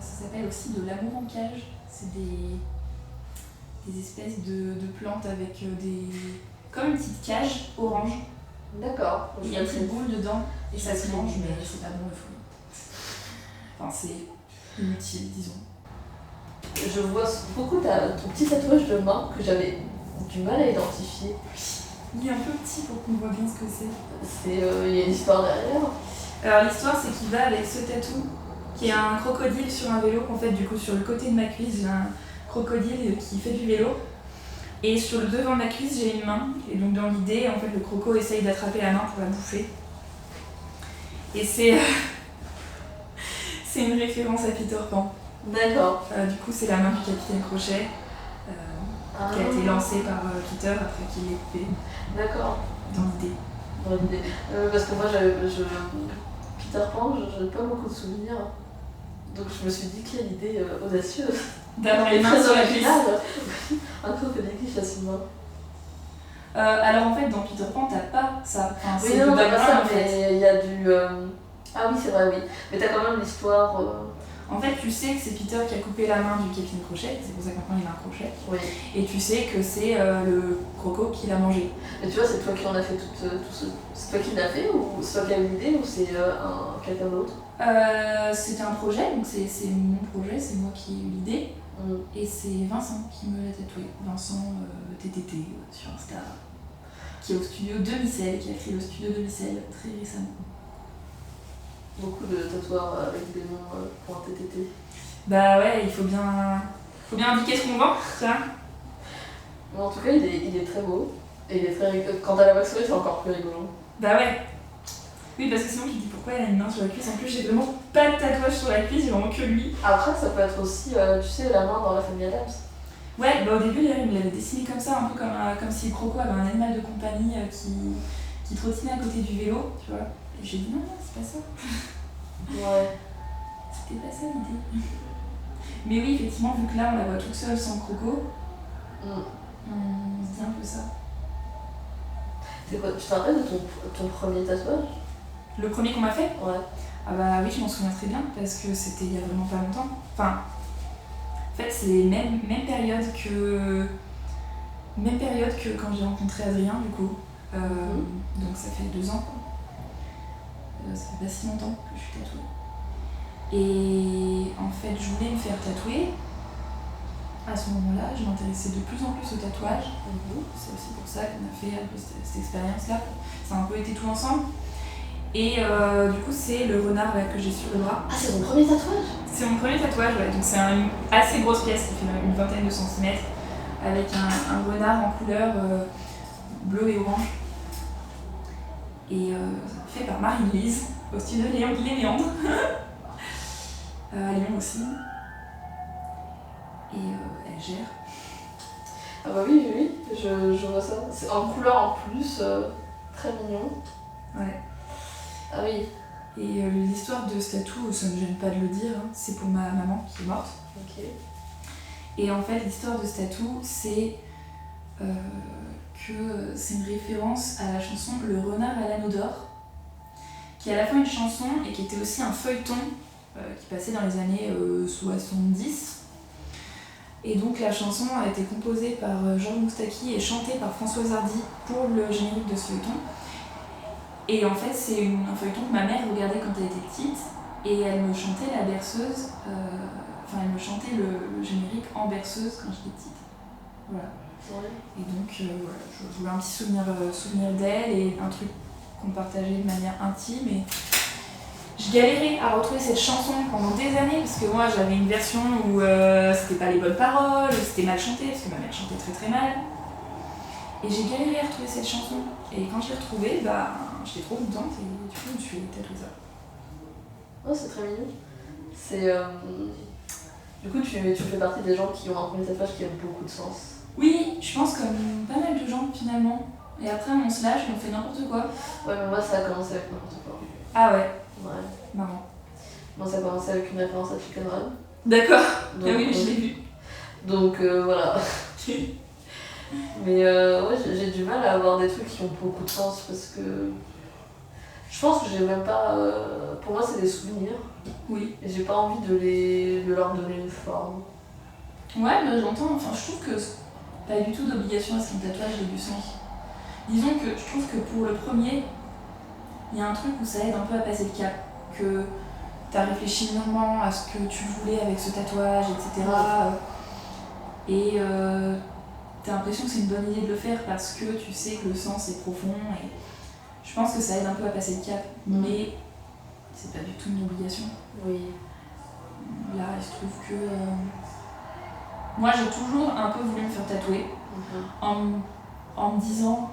Ça s'appelle aussi de l'amour en cage. C'est des espèces de plantes avec comme une petite cage orange. D'accord. Il y a une petite boule dedans et ça se mange, mais c'est pas bon le fruit. Enfin, c'est inutile, disons. Je vois beaucoup ton petit tatouage de main que j'avais du mal à identifier. Il est un peu petit pour qu'on voit bien ce que c'est. Il y a une histoire derrière. Alors l'histoire, c'est qu'il va avec ce tatou, qui est un crocodile sur un vélo. En fait, du coup, sur le côté de ma cuisse, j'ai un crocodile qui fait du vélo. Et sur le devant de ma cuisse, j'ai une main. Et donc dans l'idée, en fait, le croco essaye d'attraper la main pour la bouffer. Et c'est une référence à Peter Pan. D'accord. Du coup, c'est la main du capitaine Crochet qui a été lancée par Peter après qu'il l'ait coupée. D'accord. Dans l'idée. Dans l'idée. Parce que moi, Peter Pan, je n'ai pas beaucoup de souvenirs. Donc je me suis dit quelle idée audacieuse. D'avoir les mains sur la cuisse. Un crocodile qui fasse une main. Alors en fait, dans Peter Pan, t'as pas ça. Enfin, oui, non, t'as pas ça, en fait. mais il y a du... Ah oui, c'est vrai, oui. Mais t'as quand même l'histoire... En fait, tu sais que c'est Peter qui a coupé la main du capitaine Crochet, c'est pour ça que maintenant il a un crochet. Oui. Et tu sais que c'est le croco qui l'a mangé. Mais tu vois, c'est toi qui en as fait tout ce... C'est toi qui l'as fait, ou c'est toi qui as eu l'idée, ou c'est quelqu'un d'autre? C'était un projet, donc c'est mon projet, c'est moi qui ai eu l'idée. Et c'est Vincent qui me l'a tatoué. Vincent TTT sur Insta, qui est au studio de Micelle, qui a créé le studio de Micelle très récemment. Beaucoup de tatoueurs avec des noms pour un TTT. Bah ouais, il faut bien indiquer ce qu'on vend, tu vois. Mais en tout cas, il est très beau. Et il est très rigolo. Quand t'as la waxerie, c'est encore plus rigolo. Bah ouais. Oui, parce que sinon tu te dis pourquoi il a une main sur la cuisse. En plus, j'ai vraiment pas de tatouage sur la cuisse, j'ai vraiment que lui. Après, ça peut être aussi, tu sais, la main dans la famille Adams. Ouais, bah au début, il me l'avait dessiné comme ça, un peu comme si le croco avait un animal de compagnie qui trottinait à côté du vélo, tu vois. Et j'ai dit non, c'est pas ça. Ouais. C'était pas ça l'idée. Mais oui, effectivement, vu que là on la voit toute seule sans croco, on se dit un peu ça. C'est quoi? Tu te rappelles de ton premier tatouage? Le premier qu'on m'a fait? Ouais. Ah bah oui, je m'en souviens très bien parce que c'était il y a vraiment pas longtemps. Enfin, en fait, c'est même période que quand j'ai rencontré Adrien, du coup. Donc ça fait 2 ans, quoi. Ça fait pas si longtemps que je suis tatouée. Et en fait, je voulais me faire tatouer. À ce moment-là, je m'intéressais de plus en plus au tatouage. C'est aussi pour ça qu'on a fait un peu cette expérience-là. Ça a un peu été tout ensemble. Et du coup, c'est le renard là, que j'ai sur le bras. Ah, c'est ton premier tatouage? C'est mon premier tatouage, ouais. Donc c'est une assez grosse pièce qui fait une vingtaine de centimètres, avec un renard en couleur bleu et orange. Et fait par Marie-Louise, au studio Les Méandres. À Lyon aussi. Et elle gère. Ah bah oui, je vois ça. C'est en couleur en plus, très mignon. Ouais. Ah oui. Et l'histoire de ce tatou, ça ne me gêne pas de le dire, hein, c'est pour ma maman qui est morte. Ok. Et en fait, l'histoire de ce tatou, c'est que c'est une référence à la chanson Le renard à l'anneau d'or, qui est à la fois une chanson et qui était aussi un feuilleton qui passait dans les années 70. Et donc la chanson a été composée par Georges Moustaki et chantée par Françoise Hardy pour le générique de ce feuilleton. Et en fait, c'est un feuilleton que ma mère regardait quand elle était petite. Et elle me chantait la berceuse, elle me chantait le générique en berceuse quand j'étais petite. Voilà. Ouais. Et donc, voilà, je voulais un petit souvenir d'elle et un truc qu'on partageait de manière intime. Et je galérais à retrouver cette chanson pendant des années parce que moi j'avais une version où c'était pas les bonnes paroles, c'était mal chanté parce que ma mère chantait très très mal. Et j'ai galéré à retrouver cette chanson. Et quand je l'ai retrouvée, j'étais trop contente et du coup je me suis tatouée ça. Oh, c'est très mignon. C'est. Du coup, tu fais partie des gens qui ont un premier tatouage qui a beaucoup de sens. Oui, je pense comme pas mal de gens finalement. Et après mon slash, on fait n'importe quoi. Ouais, mais moi ça a commencé avec n'importe quoi. Ah ouais. Ouais. Marrant. Moi ça a commencé avec une référence à Chicken Run. D'accord. Donc, Ah oui, je l'ai vu. Donc voilà. Mais ouais, j'ai du mal à avoir des trucs qui ont beaucoup de sens parce que je pense que j'ai même pas. Pour moi, c'est des souvenirs Oui. et j'ai pas envie de leur donner une forme. Ouais, mais j'entends. Enfin, je trouve que pas du tout d'obligation à ce qu'un tatouage ait du sens. Disons que je trouve que pour le premier, il y a un truc où ça aide un peu à passer le cap. Que t'as réfléchi longuement à ce que tu voulais avec ce tatouage, etc. Et t'as l'impression que c'est une bonne idée de le faire parce que tu sais que le sens est profond. Et je pense que ça aide un peu à passer le cap. Mais c'est pas du tout une obligation. Oui. Là, il se trouve que moi j'ai toujours un peu voulu me faire tatouer en me disant,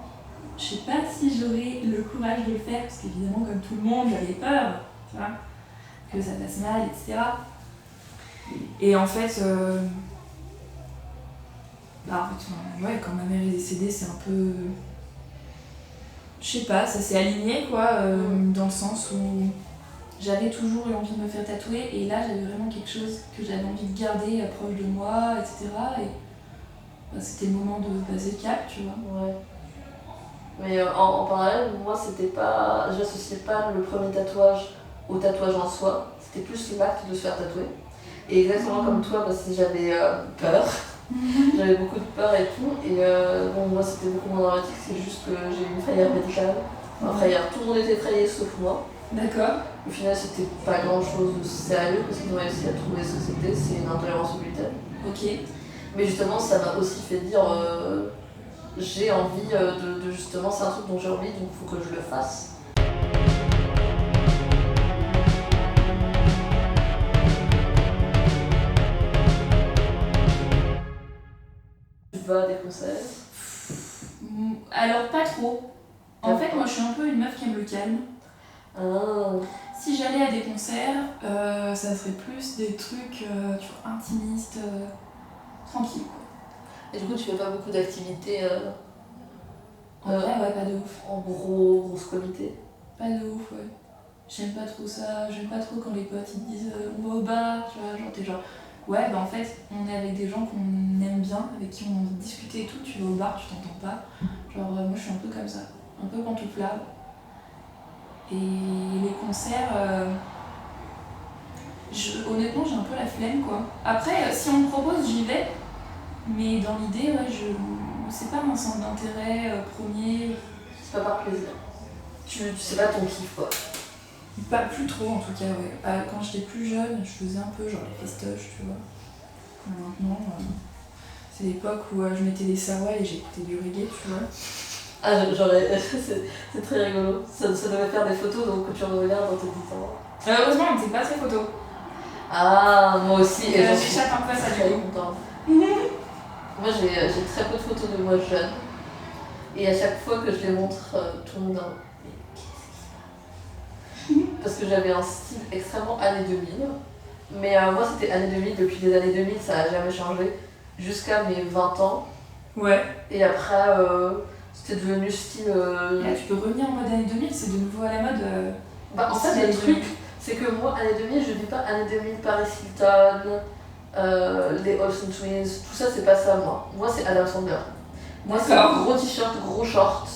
je sais pas si j'aurais le courage de le faire parce qu'évidemment comme tout le monde j'avais peur, tu vois, que ça passe mal, etc. Et en fait, ouais, quand ma mère est décédée, c'est un peu, je sais pas, ça s'est aligné quoi, dans le sens où j'avais toujours eu envie de me faire tatouer et là j'avais vraiment quelque chose que j'avais envie de garder proche de moi, etc. Et c'était le moment de passer le cap, tu vois. Ouais. Mais en parallèle, moi c'était pas. J'associais pas le premier tatouage au tatouage en soi, c'était plus l'acte de se faire tatouer. Et exactement comme toi, parce que j'avais peur. J'avais beaucoup de peur et tout. Et bon, moi c'était beaucoup moins dramatique, c'est juste que j'ai eu une frayeur médicale. Une frayeur, tout le monde était effrayé sauf moi. D'accord. Au final, c'était pas grand chose de sérieux parce qu'ils ont réussi à trouver ce que c'était, c'est une intolérance au gluten. Ok. Mais justement, ça m'a aussi fait dire j'ai envie de justement, c'est un truc dont j'ai envie, donc il faut que je le fasse. Tu vas à des concerts? Alors pas trop. En fait, moi je suis un peu une meuf qui aime le calme. Ah. Si j'allais à des concerts, ça serait plus des trucs tu vois, intimistes, tranquilles quoi. Et du coup, tu fais pas beaucoup d'activités En vrai, ouais, pas de ouf. en grosse comité? Pas de ouf, ouais. J'aime pas trop ça, j'aime pas trop quand les potes ils te disent on va au bar, tu vois, genre t'es genre ouais, bah en fait, on est avec des gens qu'on aime bien, avec qui on discute et tout, tu vas au bar, tu t'entends pas. Genre, moi je suis un peu comme ça, un peu pantouflard. Et les concerts, honnêtement, j'ai un peu la flemme quoi. Après, si on me propose, j'y vais, mais dans l'idée, ouais, c'est pas mon centre d'intérêt premier. C'est pas par plaisir. C'est pas ton kiff quoi. Pas plus trop en tout cas, ouais. Quand j'étais plus jeune, je faisais un peu genre les festoches, tu vois. Maintenant, c'est l'époque où je mettais des sarouels et j'écoutais du reggae, tu vois. Ah, c'est très rigolo. Ça devait faire des photos donc tu regardes dans tes petits. Heureusement, on n'était pas très photo. Ah, moi aussi. Et j'en suis j'échappe un peu à ça très du coup. contente. Moi, j'ai très peu de photos de moi jeune. Et à chaque fois que je les montre, tout le monde dit mais qu'est-ce qui se passe? Parce que j'avais un style extrêmement années 2000. Mais moi, c'était années 2000. Depuis les années 2000, ça n'a jamais changé. Jusqu'à mes 20 ans. Ouais. Et après, c'était devenu style. Et là, tu peux revenir en mode années 2000, c'est de nouveau à la mode. En fait, le truc, c'est que moi, années 2000, je dis pas années 2000, Paris Hilton, les Olsen Twins, tout ça, c'est pas ça, moi. Moi, c'est Adam Sandler. Moi, c'est un gros t-shirt, gros short.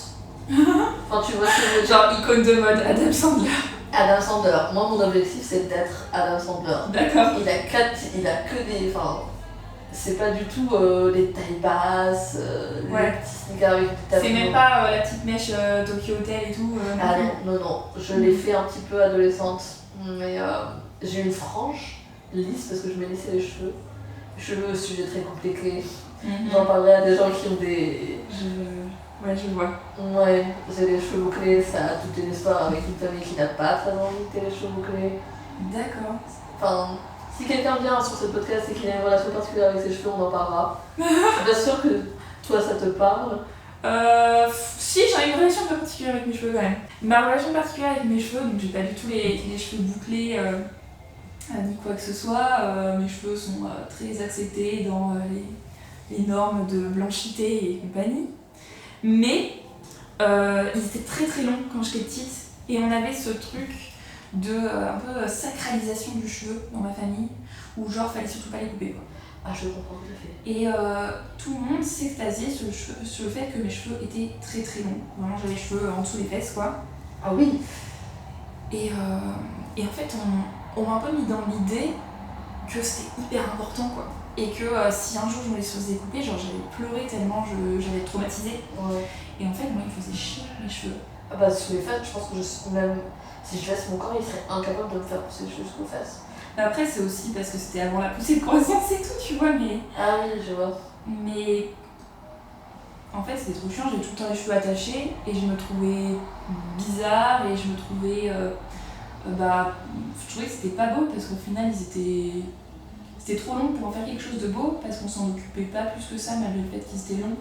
Enfin, tu vois ce que je veux dire. Genre icône de mode, Adam Sandler. Adam Sandler. Moi, mon objectif, c'est d'être Adam Sandler. D'accord. Il a que des. Enfin, c'est pas du tout les tailles basses, Ouais. les petits sneakers avec des talons. C'est même pas la petite mèche Tokyo Hotel et tout. Ah non, je l'ai fait un petit peu adolescente, mais j'ai une frange lisse parce que je m'ai laissé les cheveux. Les cheveux, sujet très compliqué. J'en parlerai à des gens qui ont des... Ouais, je vois. Ouais, j'ai les cheveux bouclés, ça a toute une histoire avec une famille qui n'a pas très envie de les cheveux bouclés. D'accord. Enfin, si quelqu'un vient sur ce podcast et qu'il a une relation particulière avec ses cheveux, on en parlera. Je suis pas sûre que toi ça te parle. Si, j'ai une relation un peu particulière avec mes cheveux quand même. Ma relation particulière avec mes cheveux, donc j'ai pas du tout les cheveux bouclés ni quoi que ce soit. Mes cheveux sont très acceptés dans les normes de blanchité et compagnie. Mais ils étaient très très longs quand j'étais petite et on avait ce truc de un peu sacralisation du cheveu dans ma famille où genre fallait surtout pas les couper quoi. Ah, je comprends tout à fait. Et tout le monde s'extasiait sur le fait que mes cheveux étaient très très longs. Vraiment j'avais les cheveux en dessous des fesses quoi. Ah oui. Et en fait on m'a un peu mis dans l'idée que c'était hyper important quoi. Et que si un jour je me les faisais couper, genre j'allais pleurer tellement j'allais être traumatisée. Ouais. Et en fait moi ils me faisaient chier mes cheveux. Ah bah sous les fesses, je pense que même si je laisse mon corps, il serait incapable de me faire pousser les cheveux jusqu'aux fesses. Mais après c'est aussi parce que c'était avant la poussée de croissance et tout, tu vois, mais... Ah oui, je vois. Mais... En fait c'était trop chiant, j'ai tout le temps les cheveux attachés et je me trouvais bizarre et je me trouvais... je trouvais que c'était pas beau parce qu'au final c'était trop long pour en faire quelque chose de beau parce qu'on s'en occupait pas plus que ça malgré le fait qu'ils étaient longs.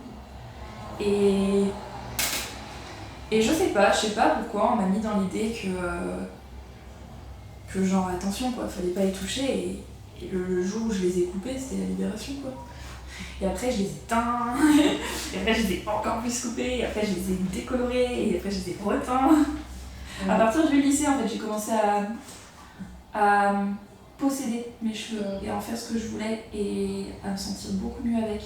Et je sais pas pourquoi on m'a mis dans l'idée que genre attention quoi, fallait pas les toucher et le jour où je les ai coupés c'était la libération quoi. Et après je les ai teints, et après je les ai encore plus coupés, et après je les ai décolorés, et après je les ai reteints. À partir du lycée en fait j'ai commencé à posséder mes cheveux et à en faire ce que je voulais et à me sentir beaucoup mieux avec.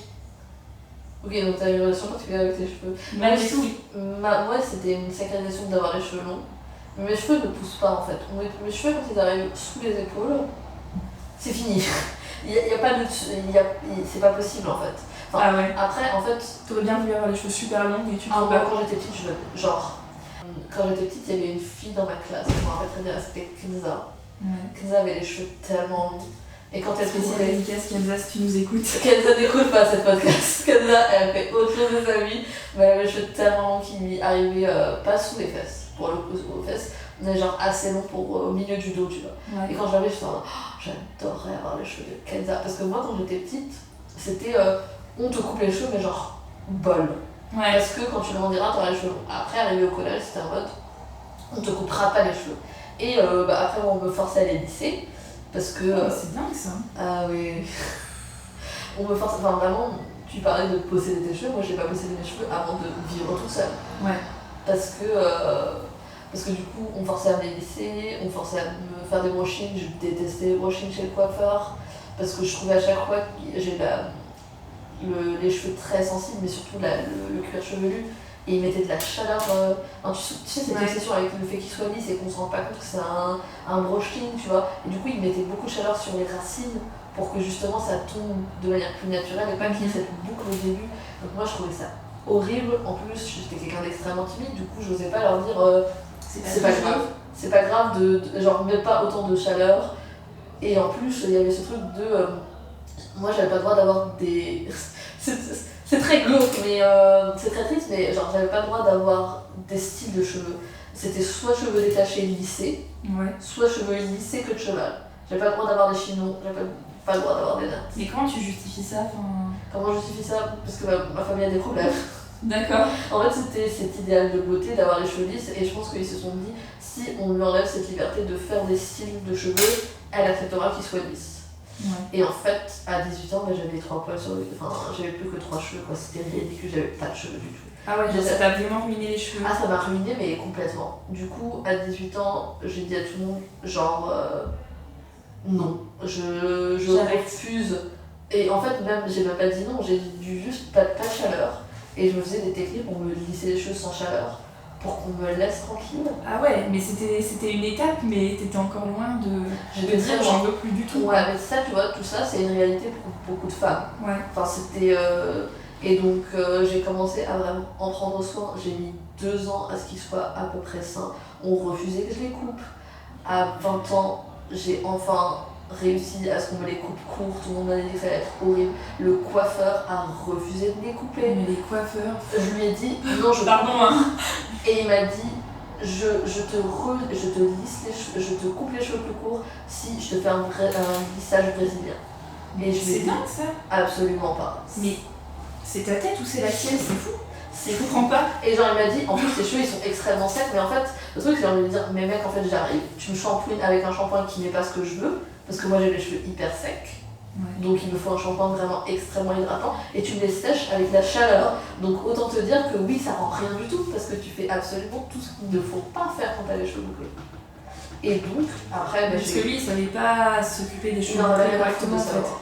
Ok, donc t'as une relation particulière avec tes cheveux. Pas du tout. Moi, c'était une sacralisation d'avoir les cheveux longs. Mais mes cheveux ne poussent pas en fait. Mes cheveux, quand ils arrivent sous les épaules, c'est fini. Il y a pas de. C'est pas possible en fait. Enfin, Ah ouais. Après, en fait. T'aurais bien voulu avoir les cheveux super longs et tu te Moi, quand j'étais petite, quand j'étais petite, il y avait une fille dans ma classe, je me rappelle très bien, c'était Kenza. Ouais. Kenza avait les cheveux tellement longs. Et quand elle Spéciale dédicace, Kenza, si tu nous écoutes. Kenza n'écoute pas cette podcast. Kenza, elle fait autre chose de sa vie, mais elle avait les cheveux tellement longs qui lui arrivaient pas sous les fesses, pour le coup, aux fesses, mais genre assez longs pour au milieu du dos, tu vois. Ouais. Et quand j'arrivais, je me disais, j'adorerais avoir les cheveux de Kenza. Parce que moi, quand j'étais petite, c'était on te coupe les cheveux, mais genre bol. Ouais. Parce que quand tu grandiras, t'auras les cheveux longs. Après, arrivé au collège, c'était en mode on te coupera pas les cheveux. Et après, on me forçait à les lisser. Parce que. C'est dingue ça. Ah oui. On me force. Enfin, vraiment, tu parlais de posséder tes cheveux. Moi, j'ai pas possédé mes cheveux avant de vivre tout seul. Ouais. Parce que du coup, on forçait à me les lisser, on forçait à me faire des brushings. Je détestais les brushings chez le coiffeur. Parce que je trouvais à chaque fois que j'ai les cheveux très sensibles, mais surtout le cuir chevelu. Et ils mettaient de la chaleur. Tu sais, cette obsession avec le fait qu'ils soient lisses et qu'on se rend pas compte que c'est un brushing, tu vois. Et du coup, ils mettaient beaucoup de chaleur sur les racines pour que justement ça tombe de manière plus naturelle et pas qu'il y ait cette boucle au début. Donc moi, je trouvais ça horrible. En plus, j'étais quelqu'un d'extrêmement timide, du coup, j'osais pas leur dire c'est pas grave. C'est pas grave genre, mets pas autant de chaleur. Et en plus, il y avait ce truc de. Moi, j'avais pas le droit d'avoir des. C'est très glauque, mais c'est très triste, mais genre j'avais pas le droit d'avoir des styles de cheveux. C'était soit cheveux détachés lissés, soit cheveux lissés que de cheval. J'avais pas le droit d'avoir des chignons, j'avais pas le droit d'avoir des nattes. Mais comment tu justifies ça Comment je justifie ça? Parce que ma famille a des problèmes. D'accord. En fait, c'était cet idéal de beauté d'avoir les cheveux lisses, et je pense qu'ils se sont dit si on lui enlève cette liberté de faire des styles de cheveux, elle acceptera qu'ils soient lisses. Ouais. Et en fait, à 18 ans, j'avais les 3 poils sur le... Enfin, j'avais plus que 3 cheveux, quoi. C'était ridicule, j'avais pas de cheveux du tout. Ah ouais, ça t'a vraiment ruiné les cheveux. Ah, ça m'a ruiné, mais complètement. Du coup, à 18 ans, j'ai dit à tout le monde, genre... non, je refuse. Et en fait, même, j'ai même pas dit non, j'ai dit juste pas de chaleur. Et je me faisais des techniques pour me lisser les cheveux sans chaleur. pour qu'on me laisse tranquille. Ah ouais, mais c'était une étape, mais t'étais encore loin de J'étais dire très j'en loin. veux plus du tout. Ouais, mais ça, tu vois, tout ça, c'est une réalité pour beaucoup de femmes. Ouais. Enfin, c'était... Et donc, j'ai commencé à vraiment en prendre soin. J'ai mis 2 ans à ce qu'ils soient à peu près sains. On refusait que je les coupe. À 20 ans, j'ai enfin réussi à ce qu'on me les coupe courts. Tout le monde m'a dit que ça allait être horrible. Le coiffeur a refusé de les couper. Mais les coiffeurs... Je lui ai dit, non, je... Pardon, hein. Et il m'a dit, je te lisse les cheveux, je te coupe les cheveux plus courts si je te fais un lissage brésilien. Et je lui ai C'est dit, dingue ça. absolument pas. Mais c'est ta tête ou c'est la sienne, c'est fou. C'est Je fou. comprends pas. Et genre il m'a dit, en plus tes cheveux ils sont extrêmement secs, mais en fait le truc c'est de lui dire, mais mec en fait j'arrive, tu me shampouines avec un shampoing qui n'est pas ce que je veux, parce que moi j'ai les cheveux hyper secs, donc il me faut un shampoing vraiment extrêmement hydratant, et tu me les sèches avec la chaleur, donc autant te dire que oui ça rend rien du tout, parce que tu fais absolument tout ce qu'il ne faut pas faire quand t'as les cheveux bouclés. Et donc après, Parce que lui il savait pas s'occuper des cheveux non, très il avait correctement en de fait. savoir.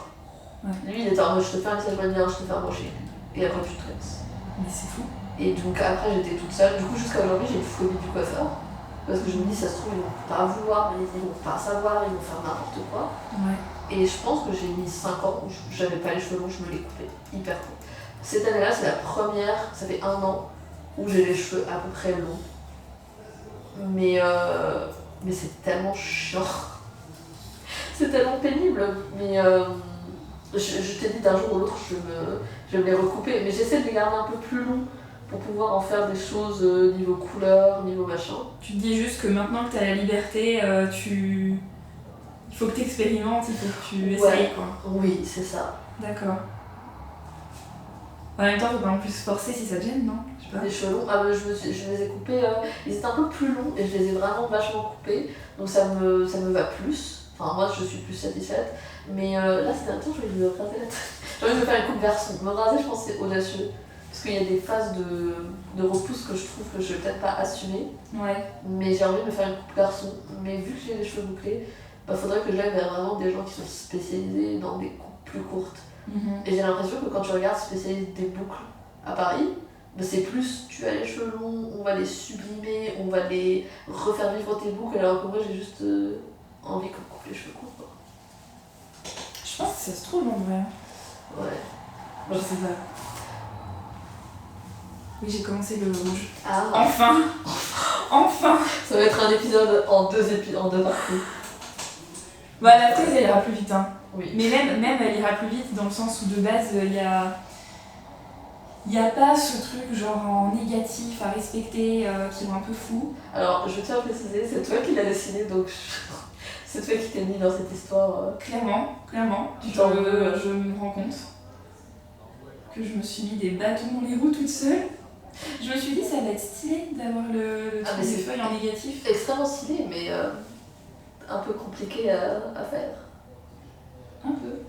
Ouais. Lui il était en mode je te fais un lissage brésilien, je te fais un brochet, et après tu te tresses. Mais c'est fou. Et donc après j'étais toute seule, du coup jusqu'à aujourd'hui j'ai une phobie du coiffeur. Parce que je me dis ça se trouve ils vont pas vouloir, ils vont pas savoir, ils vont faire n'importe quoi. Ouais. Et je pense que j'ai mis 5 ans où j'avais pas les cheveux longs, je me les coupais hyper court. Cette année-là c'est la première, ça fait 1 an, où j'ai les cheveux à peu près longs. Mais c'est tellement chiant. C'est tellement pénible. Mais je t'ai dit d'un jour ou l'autre je vais me les recouper. Mais j'essaie de les garder un peu plus longs pour pouvoir en faire des choses niveau couleur, niveau machin. Tu te dis juste que maintenant que t'as la liberté, il faut que t'expérimentes, il faut que tu essayes quoi. Oui, c'est ça. D'accord. En même temps, faut pas non plus se forcer si ça te gêne, non? Je sais pas. Les cheveux longs, ah, je les ai coupés, ils étaient un peu plus longs et je les ai vraiment vachement coupés. Donc ça me va plus. Enfin, moi je suis plus satisfaite. Mais là, c'était un temps, j'ai envie de me raser la tête. J'ai envie de me faire une coupe garçon. Me raser, je pense que c'est audacieux. Parce qu'il y a des phases de repousse que je trouve que je vais peut-être pas assumer. Ouais. Mais j'ai envie de me faire une coupe garçon. Mais vu que j'ai les cheveux bouclés, faudrait que j'aille vers vraiment des gens qui sont spécialisés dans des coupes plus courtes. Et j'ai l'impression que quand tu regardes spécialistes des boucles à Paris, c'est plus tu as les cheveux longs, on va les sublimer, on va les refaire vivre tes boucles, alors que moi j'ai juste envie qu'on coupe les cheveux courts. Quoi. Je pense que ça se trouve en vrai. Ouais. Je sais pas. Oui, j'ai commencé le rouge. Ah, Enfin. Enfin. ça va être un épisode en deux parties. Bah la prise elle ira plus vite hein. Oui. Mais même elle ira plus vite dans le sens où de base il y a pas ce truc genre en négatif à respecter qui est un peu fou. Alors je tiens à préciser, c'est toi qui l'as dessiné donc c'est toi qui t'es mis dans cette histoire. Clairement. Tu t'en veux. Je me rends compte que je me suis mis des bâtons dans les roues toute seule. Je me suis dit ça va être stylé d'avoir le truc des feuilles en négatif. Extrêmement stylé mais un peu compliqué à faire. Un peu.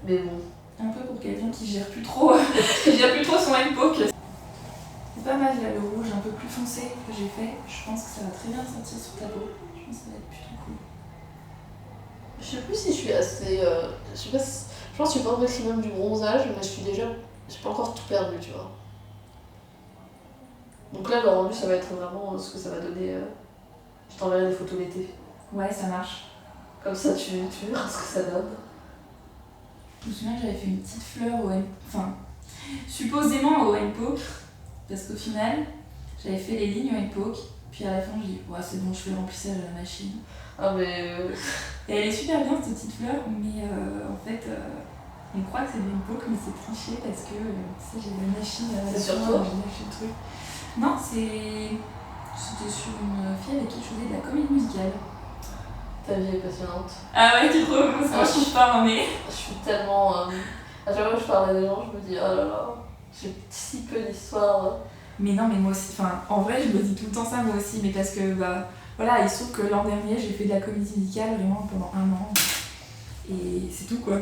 Mais bon. Un peu pour quelqu'un qui gère plus trop son handpoke. C'est pas mal là le rouge un peu plus foncé que j'ai fait. Je pense que ça va très bien sortir sur ta peau. Je pense que ça va être plutôt cool. Je sais plus si je suis assez. Je sais pas si... Je pense que je suis pas au maximum du bronzage, mais j'ai pas encore tout perdu, tu vois. Donc là, le rendu, ça va être vraiment ce que ça va donner. Je t'enverrai des photos l'été. Ouais, ça marche. Comme ça, tu verras ce que ça donne. Je me souviens que j'avais fait une petite fleur supposément au handpoke, parce qu'au final, j'avais fait les lignes au handpoke, puis à la fin, je dis, ouais, c'est bon, je fais le remplissage à la machine. Ah, mais. Et elle est super bien cette petite fleur, mais en fait, on croit que c'est du handpoke, mais c'est triché parce que j'ai la machine à la C'est sur fin, toi? j'ai lâché le truc. Non, c'était sur une fille avec qui je faisais de la comédie musicale. Ta vie est passionnante. Ah ouais, tu trouves? Parce que moi, je suis pas mais. Je suis tellement. À chaque fois que je parle à des gens, je me dis, oh là là, j'ai si peu d'histoire. Mais non, mais moi aussi, en vrai, je me dis tout le temps ça, moi aussi, mais parce que, voilà, il se trouve que l'an dernier, j'ai fait de la comédie musicale vraiment pendant 1 an. Et c'est tout, quoi.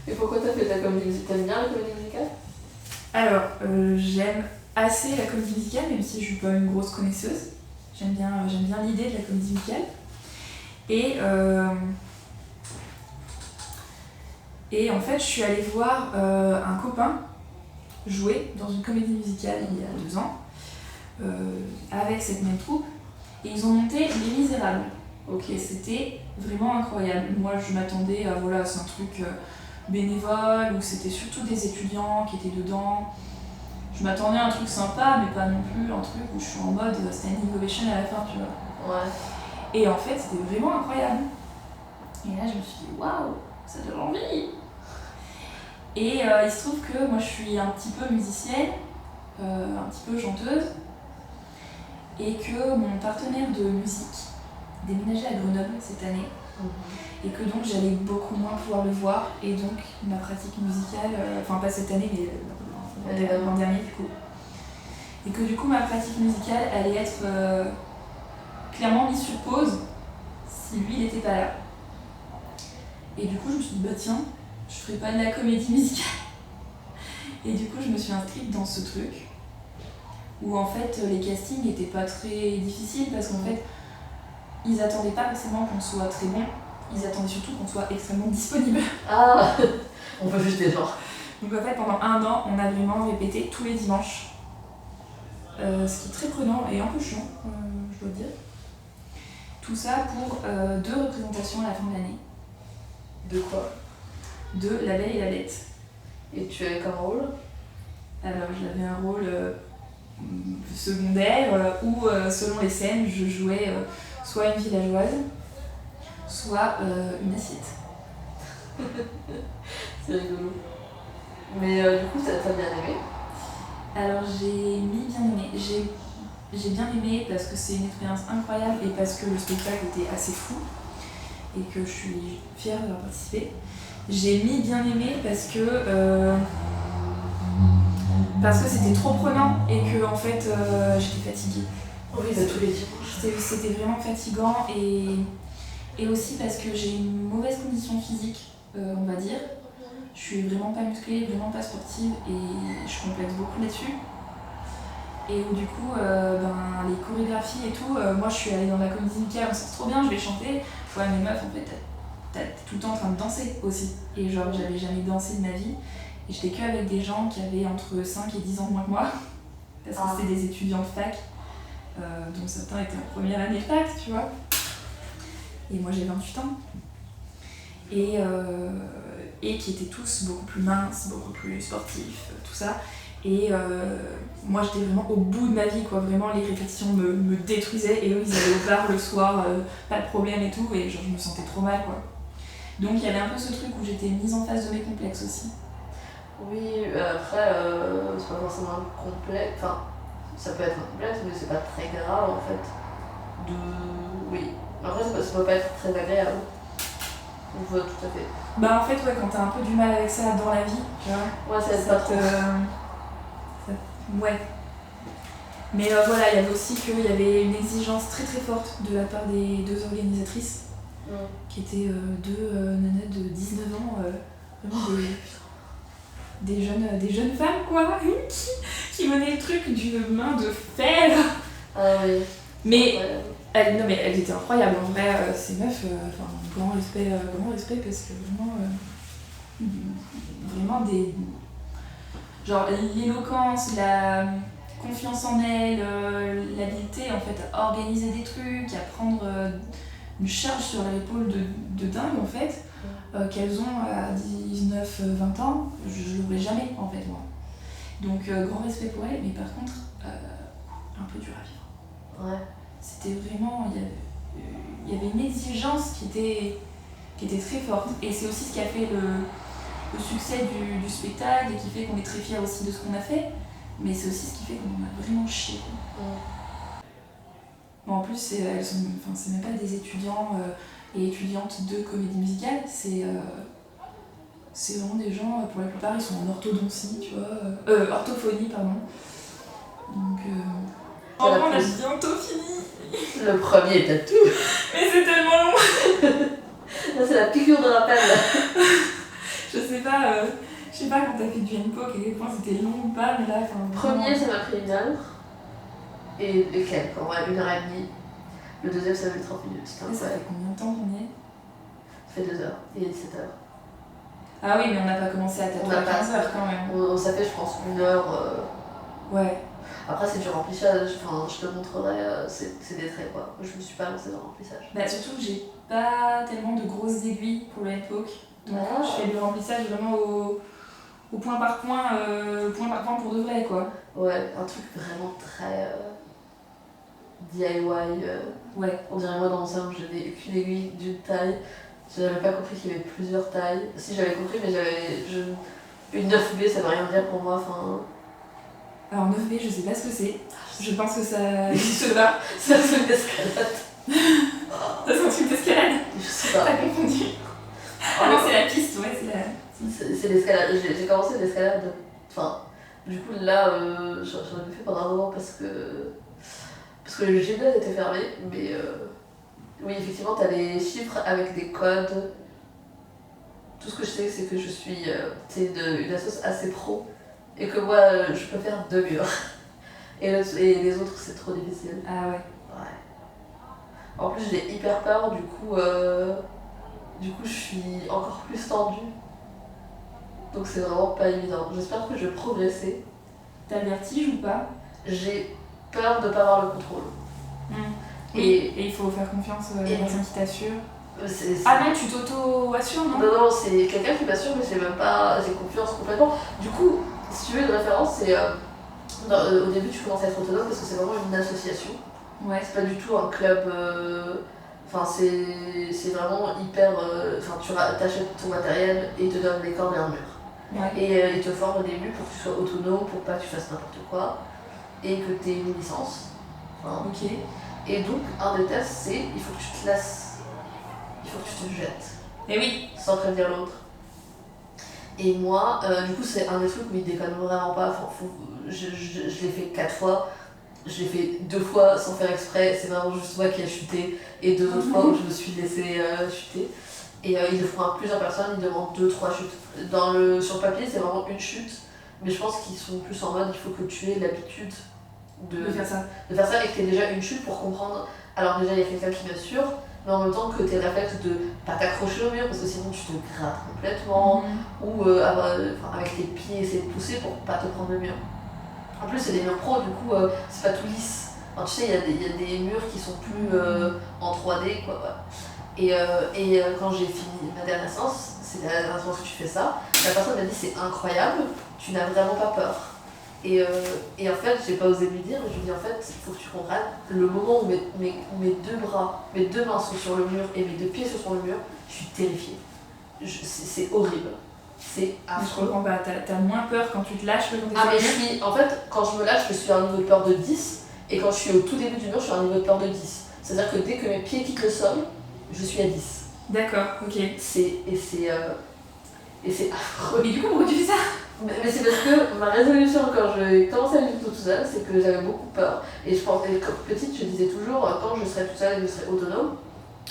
Et pourquoi t'as fait de la comédie musicale? T'aimes bien la comédie musicale? Alors, j'aime assez la comédie musicale, même si je suis pas une grosse connaisseuse. J'aime bien l'idée de la comédie musicale. Et en fait, je suis allée voir un copain jouer dans une comédie musicale il y a 2 ans. avec cette même troupe et ils ont monté Les Misérables. Ok. Et c'était vraiment incroyable. Moi je m'attendais à voilà, c'est un truc bénévole où c'était surtout des étudiants qui étaient dedans. Je m'attendais à un truc sympa mais pas non plus un truc où je suis en mode standing ovation à la fin, tu vois. Ouais. Et en fait c'était vraiment incroyable. Et là je me suis dit waouh, ça donne envie. Et il se trouve que moi je suis un petit peu musicienne, un petit peu chanteuse, et que mon partenaire de musique déménageait à Grenoble cette année, et que donc j'allais beaucoup moins pouvoir le voir, et donc ma pratique musicale, enfin pas cette année mais l'an dernier du coup, et que du coup ma pratique musicale allait être clairement mise sur pause si lui il n'était pas là. Et du coup je me suis dit bah tiens, je ferais pas de la comédie musicale. Et du coup je me suis inscrite dans ce truc où en fait les castings n'étaient pas très difficiles parce qu'en fait ils attendaient pas forcément qu'on soit très bon, ils attendaient surtout qu'on soit extrêmement disponible. Ah, on peut juste des gens. Donc en fait pendant 1 an on a vraiment répété tous les dimanches, ce qui est très prenant et un peu chiant, je dois dire. Tout ça pour 2 représentations à la fin de l'année. De quoi? De La Belle et la Bête. Et tu avais comme rôle? Alors j'avais un rôle secondaire où selon les scènes je jouais soit une villageoise, soit une assiette. C'est rigolo. Mais du coup t'as bien aimé? Alors j'ai bien aimé. J'ai bien aimé parce que c'est une expérience incroyable et parce que le spectacle était assez fou et que je suis fière d'avoir participé. J'ai bien aimé parce que c'était trop prenant et que en fait j'étais fatiguée. Oui, bah, tous les dimanches. C'était vraiment fatigant et aussi parce que j'ai une mauvaise condition physique, on va dire. Je suis vraiment pas musclée, vraiment pas sportive et je complexe beaucoup là-dessus. Et où du coup, les chorégraphies et tout, moi je suis allée dans la comédie musicale, c'est trop bien, je vais chanter. Ouais mais meuf en fait, t'es tout le temps en train de danser aussi. Et genre j'avais jamais dansé de ma vie. Et j'étais que avec des gens qui avaient entre 5 et 10 ans de moins que moi. Parce que c'était des étudiants de fac, dont certains étaient en première année de fac, tu vois. Et moi j'ai 28 ans. Et qui étaient tous beaucoup plus minces, beaucoup plus sportifs, tout ça. Et moi j'étais vraiment au bout de ma vie, quoi. Vraiment les répétitions me détruisaient et eux ils allaient au bar le soir, pas de problème et tout, et genre je me sentais trop mal, quoi. Donc il y avait un peu ce truc où j'étais mise en face de mes complexes aussi. Oui, après c'est pas forcément un complexe, enfin ça peut être un complexe mais c'est pas très grave en fait. Oui, après ça peut pas être très agréable. On voit tout à fait. Bah en fait ouais, quand t'as un peu du mal avec ça dans la vie, tu vois. Ouais, ça aide pas trop. Ouais. Mais voilà, il y avait aussi qu'il y avait une exigence très très forte de la part des 2 organisatrices, qui étaient 2 nanas de 19 ans, vraiment des jeunes femmes quoi, qui menaient le truc d'une main de fer. Ah oui. Mais non mais elles étaient incroyables en vrai, ces meufs, grand respect parce que vraiment des... Genre l'éloquence, la confiance en elles, l'habileté en fait à organiser des trucs, à prendre une charge sur l'épaule de dingue en fait, qu'elles ont à 19-20 ans, je l'aurais jamais en fait moi. Donc grand respect pour elles, mais par contre un peu dur à vivre. Ouais. C'était vraiment, il y avait une exigence qui était très forte et c'est aussi ce qui a fait le succès du spectacle et qui fait qu'on est très fiers aussi de ce qu'on a fait, mais c'est aussi ce qui fait qu'on a vraiment chié. Bon, en plus, c'est même pas des étudiants et étudiantes de comédie musicale, c'est vraiment des gens, pour la plupart, ils sont en orthodontie, tu vois, orthophonie, pardon. Donc, on a bientôt fini. Le premier tatou. Mais c'est tellement long. Là, c'est la piqûre de rappel. Je sais pas quand t'as fait du N-Pok à quel point c'était long ou pas, mais là, Premier, ça m'a pris 1 heure. Et quelques, en vrai, 1h30. Le deuxième, ça m'a pris 30 minutes. Ça fait combien de temps qu'on y est? Ça fait 2 heures. Il est 17h. Ah oui, mais on n'a pas commencé à tatouer à 15h quand même. Ça fait, je pense, 1 heure. Ouais. Après, c'est du remplissage, enfin, je te montrerai, c'est des traits quoi. Je me suis pas lancée dans le remplissage. Bah, surtout que j'ai pas tellement de grosses aiguilles pour le handpoke. Donc je fais du remplissage vraiment au point par point pour de vrai quoi. Ouais, un truc vraiment très DIY. Ouais. On dirait moi dans mon salon, je n'ai qu'une aiguille d'une taille. Je n'avais pas compris qu'il y avait plusieurs tailles. Si j'avais compris, mais une 9B, ça veut rien dire pour moi. Enfin... Alors 9B, je sais pas ce que c'est. Je pense que ça existe pas. C'est un truc d'escalade. C'est un truc d'escalade. Je sais pas. T'as confondu. Ah non, c'est la piste, ouais, c'est la... C'est l'escalade. J'ai commencé l'escalade. Enfin, du coup là, j'en ai fait pendant un moment parce que le gymnase était fermé. Mais oui, effectivement, t'as les chiffres avec des codes. Tout ce que je sais, c'est que je suis une assoce assez pro et que moi, je peux faire 2 murs. Et les autres, c'est trop difficile. Ah ouais. Ouais. En plus, j'ai hyper peur, du coup, je suis encore plus tendue. Donc c'est vraiment pas évident. J'espère que je vais progresser. T'as le vertige ou pas? J'ai peur de pas avoir le contrôle. Et il faut faire confiance à la personne qui t'assure. Ah non, tu t'auto-assures, non? Non, c'est quelqu'un qui m'assure, mais j'ai confiance complètement. Du coup, si tu veux une référence, c'est au début tu commences à être autonome parce que c'est vraiment une association. Ouais. C'est pas du tout un club. Enfin, c'est vraiment hyper. Enfin, tu achètes ton matériel et ils te donnent des cordes et un mur. Ouais. Et ils te forment au début pour que tu sois autonome, pour pas que tu fasses n'importe quoi et que tu aies une licence. Enfin, ok. Et donc, un des tests, c'est il faut que tu te laisses. Il faut que tu te jettes. Et oui. Sans prévenir l'autre. Et moi, du coup, c'est un des trucs où il déconne vraiment pas. Je l'ai fait 4 fois. Je l'ai fait 2 fois sans faire exprès. C'est vraiment juste moi qui ai chuté. Et 2 autres fois où je me suis laissée chuter. Et ils le font à plusieurs personnes. Ils demandent 2-3 chutes. Sur le papier, c'est vraiment une chute. Mais je pense qu'ils sont plus en mode il faut que tu aies l'habitude de faire ça. Et que tu aies déjà une chute pour comprendre. Alors, déjà, il y a quelqu'un qui m'assure. Mais en même temps que tu aies le réflexe de pas t'accrocher au mur parce que sinon tu te grattes complètement. Ou avec tes pieds essayer de pousser pour pas te prendre le mur. En plus, c'est des murs pro, du coup, c'est pas tout lisse. Enfin, tu sais, il y a des murs qui sont plus en 3D, quoi. Et quand j'ai fini ma dernière séance, c'est la dernière séance que tu fais ça, la personne m'a dit c'est incroyable, tu n'as vraiment pas peur. Et en fait, j'ai pas osé lui dire, je lui ai dit en fait, il faut que tu comprennes, le moment où mes 2 bras, mes 2 mains sont sur le mur et mes 2 pieds sont sur le mur, je suis terrifiée. C'est horrible. C'est affreux. Je comprends pas, t'as moins peur quand tu te lâches que quand t'es sur le mur. En fait, quand je me lâche, je suis à un niveau de peur de 10, et quand je suis au tout début du mur, je suis à un niveau de peur de 10. C'est-à-dire que dès que mes pieds quittent le sol, je suis à 10. D'accord, ok. C'est affreux. Mais du coup, pourquoi tu fais ça? Mais c'est parce que ma résolution quand j'ai commencé à vivre toute seule, c'est que j'avais beaucoup peur. Et je pensais, comme petite, je disais toujours, quand je serai toute seule et que je serai autonome,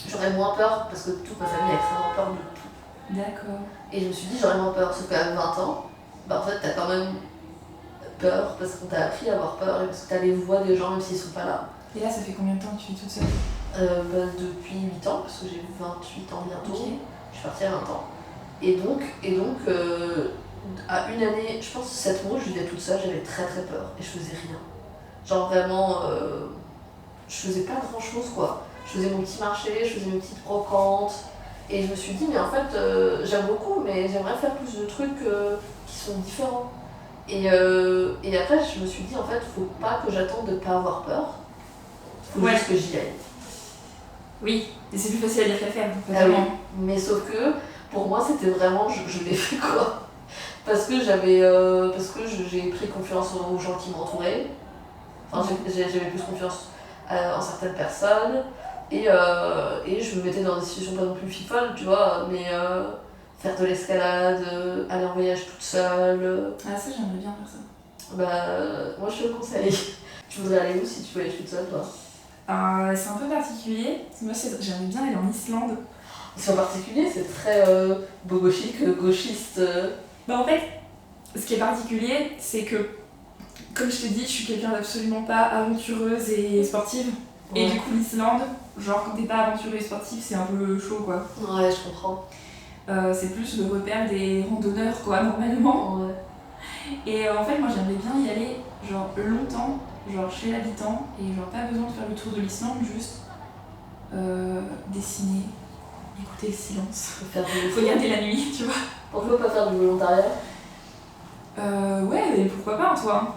j'aurai moins peur parce que toute ma famille a extrêmement peur de tout. D'accord. Et je me suis dit, j'aurais moins peur. Sauf qu'à 20 ans, en fait, t'as quand même peur parce qu'on t'a appris à avoir peur et parce que t'as les voix des gens même s'ils sont pas là. Et là, ça fait combien de temps que tu vis toute seule? Depuis 8 ans, parce que j'ai 28 ans bientôt. Okay. Je suis partie à 20 ans. Et donc à une année, je pense 7 mois, je vivais toute seule, j'avais très très peur et je faisais rien. Genre vraiment, je faisais pas grand chose quoi. Je faisais mon petit marché, je faisais mes petites brocantes et je me suis dit mais en fait j'aime beaucoup mais j'aimerais faire plus de trucs qui sont différents. Et après je me suis dit en fait faut pas que j'attende de pas avoir peur, faut juste que j'y aille. Oui, et c'est plus facile à dire qu'à faire. Ah oui. Mais sauf que pour moi c'était vraiment je l'ai fait quoi. Parce que j'ai pris confiance aux gens qui m'entouraient. Enfin, j'avais plus confiance en certaines personnes. Et je me mettais dans des situations pas non plus fifolles, tu vois. Mais faire de l'escalade, aller en voyage toute seule. Ah ça, j'aimerais bien faire ça. Moi je te le conseille. Tu voudrais aller où si tu voyages toute seule, toi? C'est un peu particulier. Moi j'aimerais bien aller en Islande. C'est en particulier, c'est très bobochique, gauchiste. En fait, ce qui est particulier, c'est que, comme je t'ai dit, je suis quelqu'un d'absolument pas aventureuse et sportive. Ouais. Et du coup, l'Islande, genre quand t'es pas aventureuse et sportive, c'est un peu chaud quoi. Ouais, je comprends. C'est plus le repère des randonneurs quoi, normalement. Ouais. Et en fait, moi j'aimerais bien y aller genre longtemps, genre chez l'habitant, et genre pas besoin de faire le tour de l'Islande, juste dessiner, écouter le silence, regarder la nuit, tu vois. Pourquoi pas faire du volontariat? Ouais, mais pourquoi pas, toi?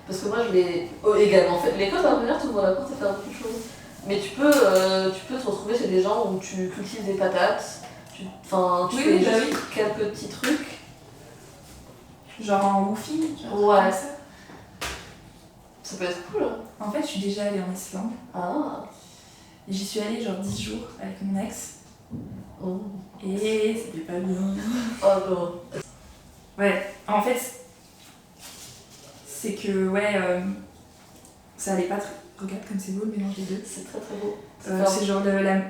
Parce que moi je l'ai également fait. L'école d'ingénieur t'ouvre la porte à faire beaucoup de choses. Mais tu peux te retrouver chez des gens où tu cultives des patates, tu fais juste quelques petits trucs. Genre en woofing, ouais. Ça peut être cool. En fait, je suis déjà allée en Islande. Ah. Et j'y suis allée genre 10 jours avec mon ex. Oh. Et c'était pas bien. Oh non. Ouais, en fait, c'est que, ça allait pas très... Regarde comme c'est beau le mélange des deux. C'est très très beau. C'est genre,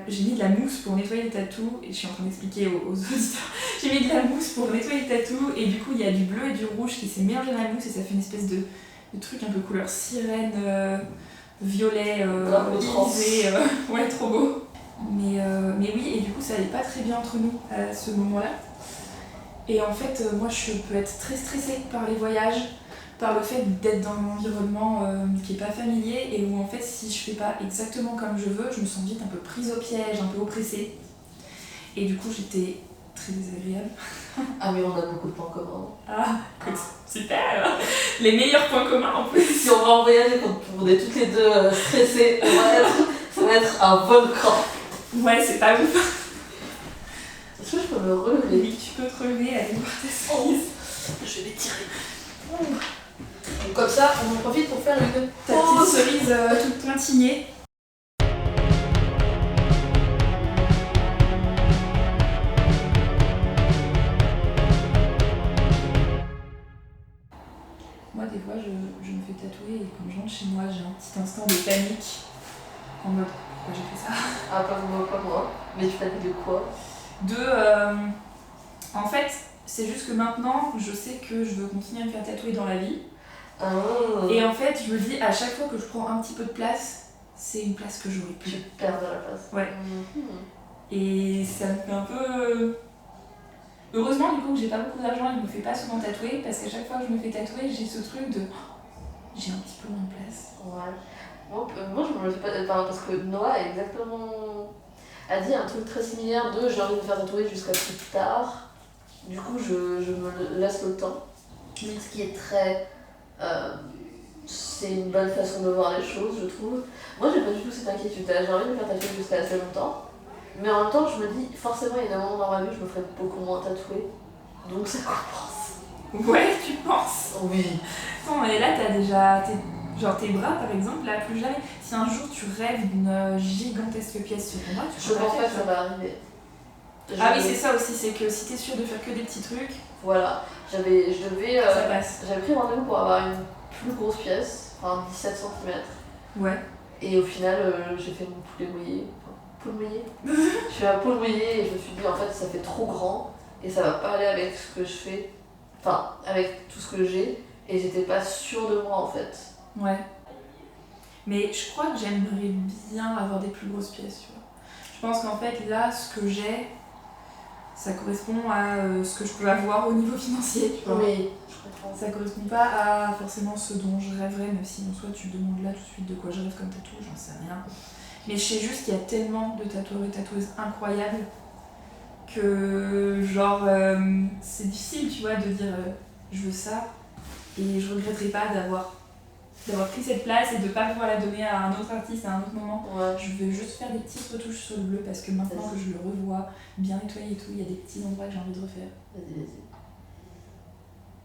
j'ai mis de la mousse pour nettoyer les tatous, et je suis en train d'expliquer aux auditeurs. J'ai mis de la mousse pour nettoyer les tatous, et du coup il y a du bleu et du rouge qui s'est mélangé dans la mousse, et ça fait une espèce de truc un peu couleur sirène, violet, irisé, ouais, trop beau. Mais oui, et du coup ça allait pas très bien entre nous à ce moment-là. Et en fait, moi je peux être très stressée par les voyages, par le fait d'être dans un environnement qui est pas familier et où en fait si je fais pas exactement comme je veux, je me sens vite un peu prise au piège, un peu oppressée. Et du coup j'étais très désagréable. Ah mais on a beaucoup de points communs. Ah, écoute, super. Les meilleurs points communs en plus. Si on va en voyage quand on est toutes les deux stressées, ça va être un volcan. Ouais, c'est pas ouf. Est-ce que je peux me relever? Oui, tu peux te relever, aller voir tes cerises. Je vais tirer. Donc comme ça, on en profite pour faire une ta petite cerise toute pointignée. Moi, des fois, je me fais tatouer et quand je rentre chez moi, j'ai un petit instant de panique. En mode, pourquoi j'ai fait ça? Ah, pas moi. Mais tu paniques de quoi? En fait, c'est juste que maintenant, je sais que je veux continuer à me faire tatouer dans la vie. Oh. Et en fait, je me dis, à chaque fois que je prends un petit peu de place, c'est une place que j'aurais plus. Tu perds de la place. Ouais. Et ça me fait un peu... Heureusement, du coup, que j'ai pas beaucoup d'argent et que je me fais pas souvent tatouer, parce qu'à chaque fois que je me fais tatouer, j'ai ce truc de... j'ai un petit peu moins de place. Ouais. Moi, je me le fais pas parce que Noah a dit un truc très similaire de j'ai envie de me faire tatouer jusqu'à plus tard. Du coup, je me laisse le temps. Oui. Ce qui est très... c'est une bonne façon de voir les choses, je trouve. Moi, j'ai pas du tout cette inquiétude. J'ai envie de me faire tatouer jusqu'à assez longtemps. Mais en même temps, je me dis, forcément, il y a des moments dans ma vie où je me ferais beaucoup moins tatouer. Donc ça compense. Ouais, tu penses? Oui. Attends, et là, t'as déjà... Genre tes bras, par exemple, là, plus jamais. Si un jour tu rêves d'une gigantesque pièce sur ton bras, tu Je peux pense pas faire que ça va arriver. Ah oui, c'est ça aussi, c'est que si t'es sûr de faire que des petits trucs... Voilà, ça passe. J'avais pris rendez-vous pour avoir une plus grosse pièce, enfin 17 cm. Ouais. Et au final, j'ai fait mon poulet mouillé. Poule mouillé. Je suis à poule mouillé et je me suis dit, en fait, ça fait trop grand et ça va pas aller avec ce que je fais, enfin, avec tout ce que j'ai. Et j'étais pas sûre de moi, en fait. Ouais. Mais je crois que j'aimerais bien avoir des plus grosses pièces, tu vois. Je pense qu'en fait, là, ce que j'ai, ça correspond à ce que je peux avoir au niveau financier, tu vois. Oui, je comprends. Ça correspond pas à forcément ce dont je rêverais, même si en soi tu demandes là tout de suite de quoi je rêve comme tatou, j'en sais rien. Mais je sais juste qu'il y a tellement de tatoueurs et tatoueuses incroyables que genre c'est difficile, tu vois, de dire je veux ça et je regretterai pas d'avoir pris cette place et de pas pouvoir la donner à un autre artiste à un autre moment. Ouais. Je veux juste faire des petites retouches sur le bleu parce que maintenant que je le revois bien nettoyé et tout, il y a des petits endroits que j'ai envie de refaire. Vas-y.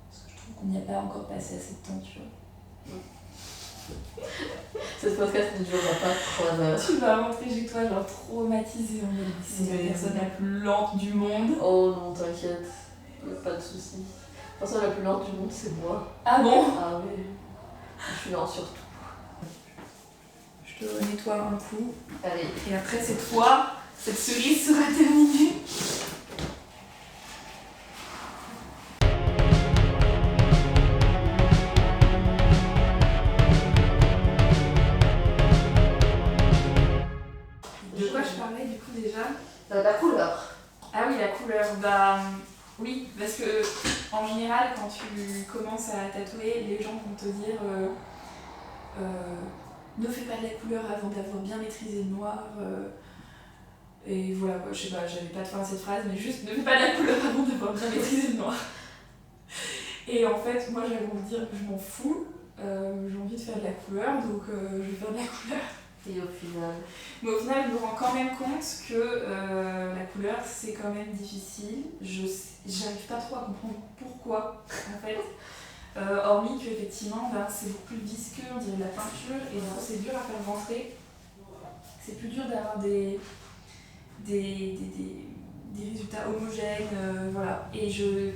Parce que je trouve qu'on n'y a pas encore passé assez de temps, tu vois. Ce podcast ne durera pas 3 heures. Tu vas rentrer chez toi genre traumatisée en mode c'est la personne la plus lente du monde. Oh non, t'inquiète, pas de soucis. La personne la plus lente du monde, c'est moi. Ah bon? Ah oui, je suis lente surtout. Je te nettoie un coup. Allez. Et après cette fois, cette cerise sera terminée. De quoi je parlais du coup déjà? La couleur. Ah oui, la couleur. Bah, Oui, parce que en général, quand tu commences à tatouer, les gens vont te dire ne fais pas de la couleur avant d'avoir bien maîtrisé le noir. Et voilà, je sais pas, j'avais pas de fin à cette phrase, mais juste ne fais pas de la couleur avant d'avoir bien maîtrisé le noir. Et en fait, moi j'avais envie de dire je m'en fous, j'ai envie de faire de la couleur, donc je vais faire de la couleur. Et au final. Mais au final, je me rends quand même compte que la couleur, c'est quand même difficile. J'arrive pas trop à comprendre pourquoi, en fait. Hormis qu'effectivement, ben, c'est beaucoup plus visqueux, on dirait de la peinture, et donc c'est dur à faire rentrer. C'est plus dur d'avoir des résultats homogènes, voilà. Et je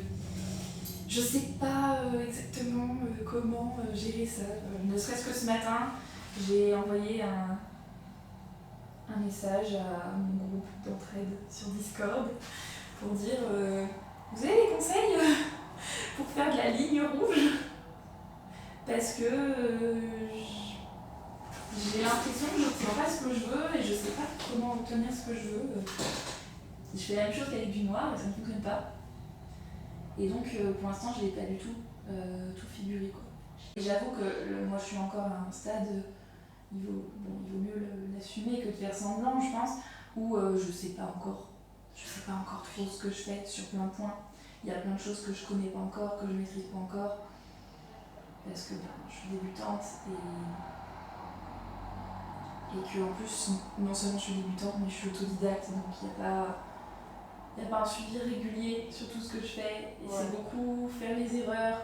sais pas exactement comment gérer ça. Ne serait-ce que ce matin, j'ai envoyé un message à mon groupe d'entraide sur Discord pour dire vous avez des conseils pour faire de la ligne rouge parce que j'ai l'impression que je n'obtiens pas ce que je veux et je sais pas comment obtenir ce que je veux. Je fais la même chose qu'avec du noir et ça ne fonctionne pas. Et donc pour l'instant je n'ai pas du tout tout figuré, quoi. Et j'avoue que moi je suis encore à un stade, il vaut mieux l'assumer que de faire semblant, je pense, où je sais pas encore trop ce que je fais sur plein de points. Il y a plein de choses que je connais pas encore, que je maîtrise pas encore, parce que je suis débutante et que en plus, non seulement je suis débutante, mais je suis autodidacte, donc il n'y a pas un suivi régulier sur tout ce que je fais. Et c'est beaucoup faire les erreurs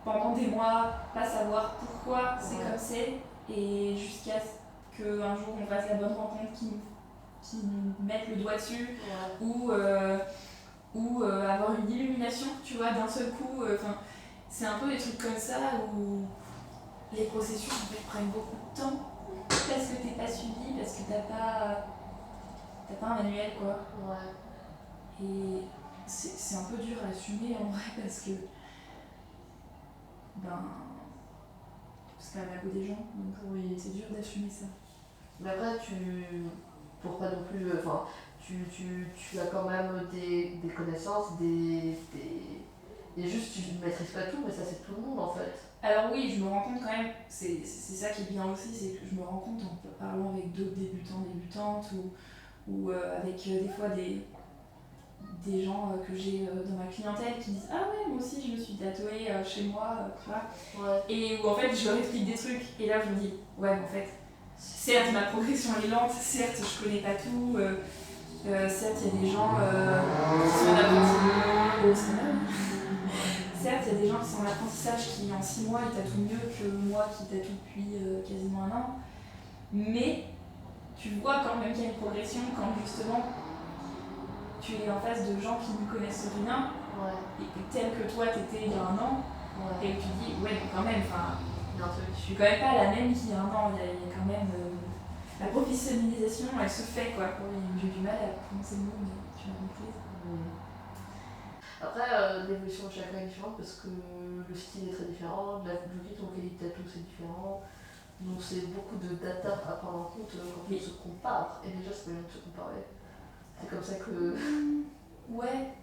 pendant des mois, pas savoir pourquoi c'est comme c'est, et jusqu'à ce qu'un jour on fasse la bonne rencontre qui nous mette le doigt dessus, ou avoir une illumination, tu vois, d'un seul coup. C'est un peu des trucs comme ça où les processus en fait prennent beaucoup de temps parce que t'es pas suivi, parce que t'as pas un manuel, quoi. Ouais. Et c'est un peu dur à assumer en vrai parce que c'est quand même la peau des gens, donc Oui. c'est dur d'assumer ça. Mais après, pour pas non plus, tu as quand même des connaissances, et juste tu ne maîtrises pas tout, mais ça c'est tout le monde en fait. Alors oui, je me rends compte quand même, c'est ça qui est bien aussi, c'est que je me rends compte en parlant avec d'autres débutantes, ou avec des fois des gens que j'ai dans ma clientèle qui disent ah ouais, moi aussi je me suis tatouée chez moi, tu vois. Ouais. Et où en fait je leur explique des trucs, et là je me dis ouais, mais en fait, certes ma progression est lente, certes je connais pas tout, certes il y a des gens qui sont en apprentissage. Certes, il y a des gens qui sont en apprentissage qui en 6 mois ils tatouent mieux que moi qui tatoue depuis quasiment 1 an. Mais tu vois quand même qu'il y a une progression quand justement tu es en face de gens qui ne connaissent rien, et tel que toi t'étais il y a 1 an, et que tu dis ouais, mais quand même, je suis quand même pas la même qu'il y a 1 an, il y a quand même la professionnalisation, elle se fait, quoi. J'ai du mal à prononcer le mot, mais tu m'as compris. Après, l'évolution de chacun est différente parce que le style est très différent, ton cahier de tatou c'est différent. Donc c'est beaucoup de data à prendre en compte quand on se compare. Et déjà c'est pas bien de se comparer. C'est comme ça que... Ouais.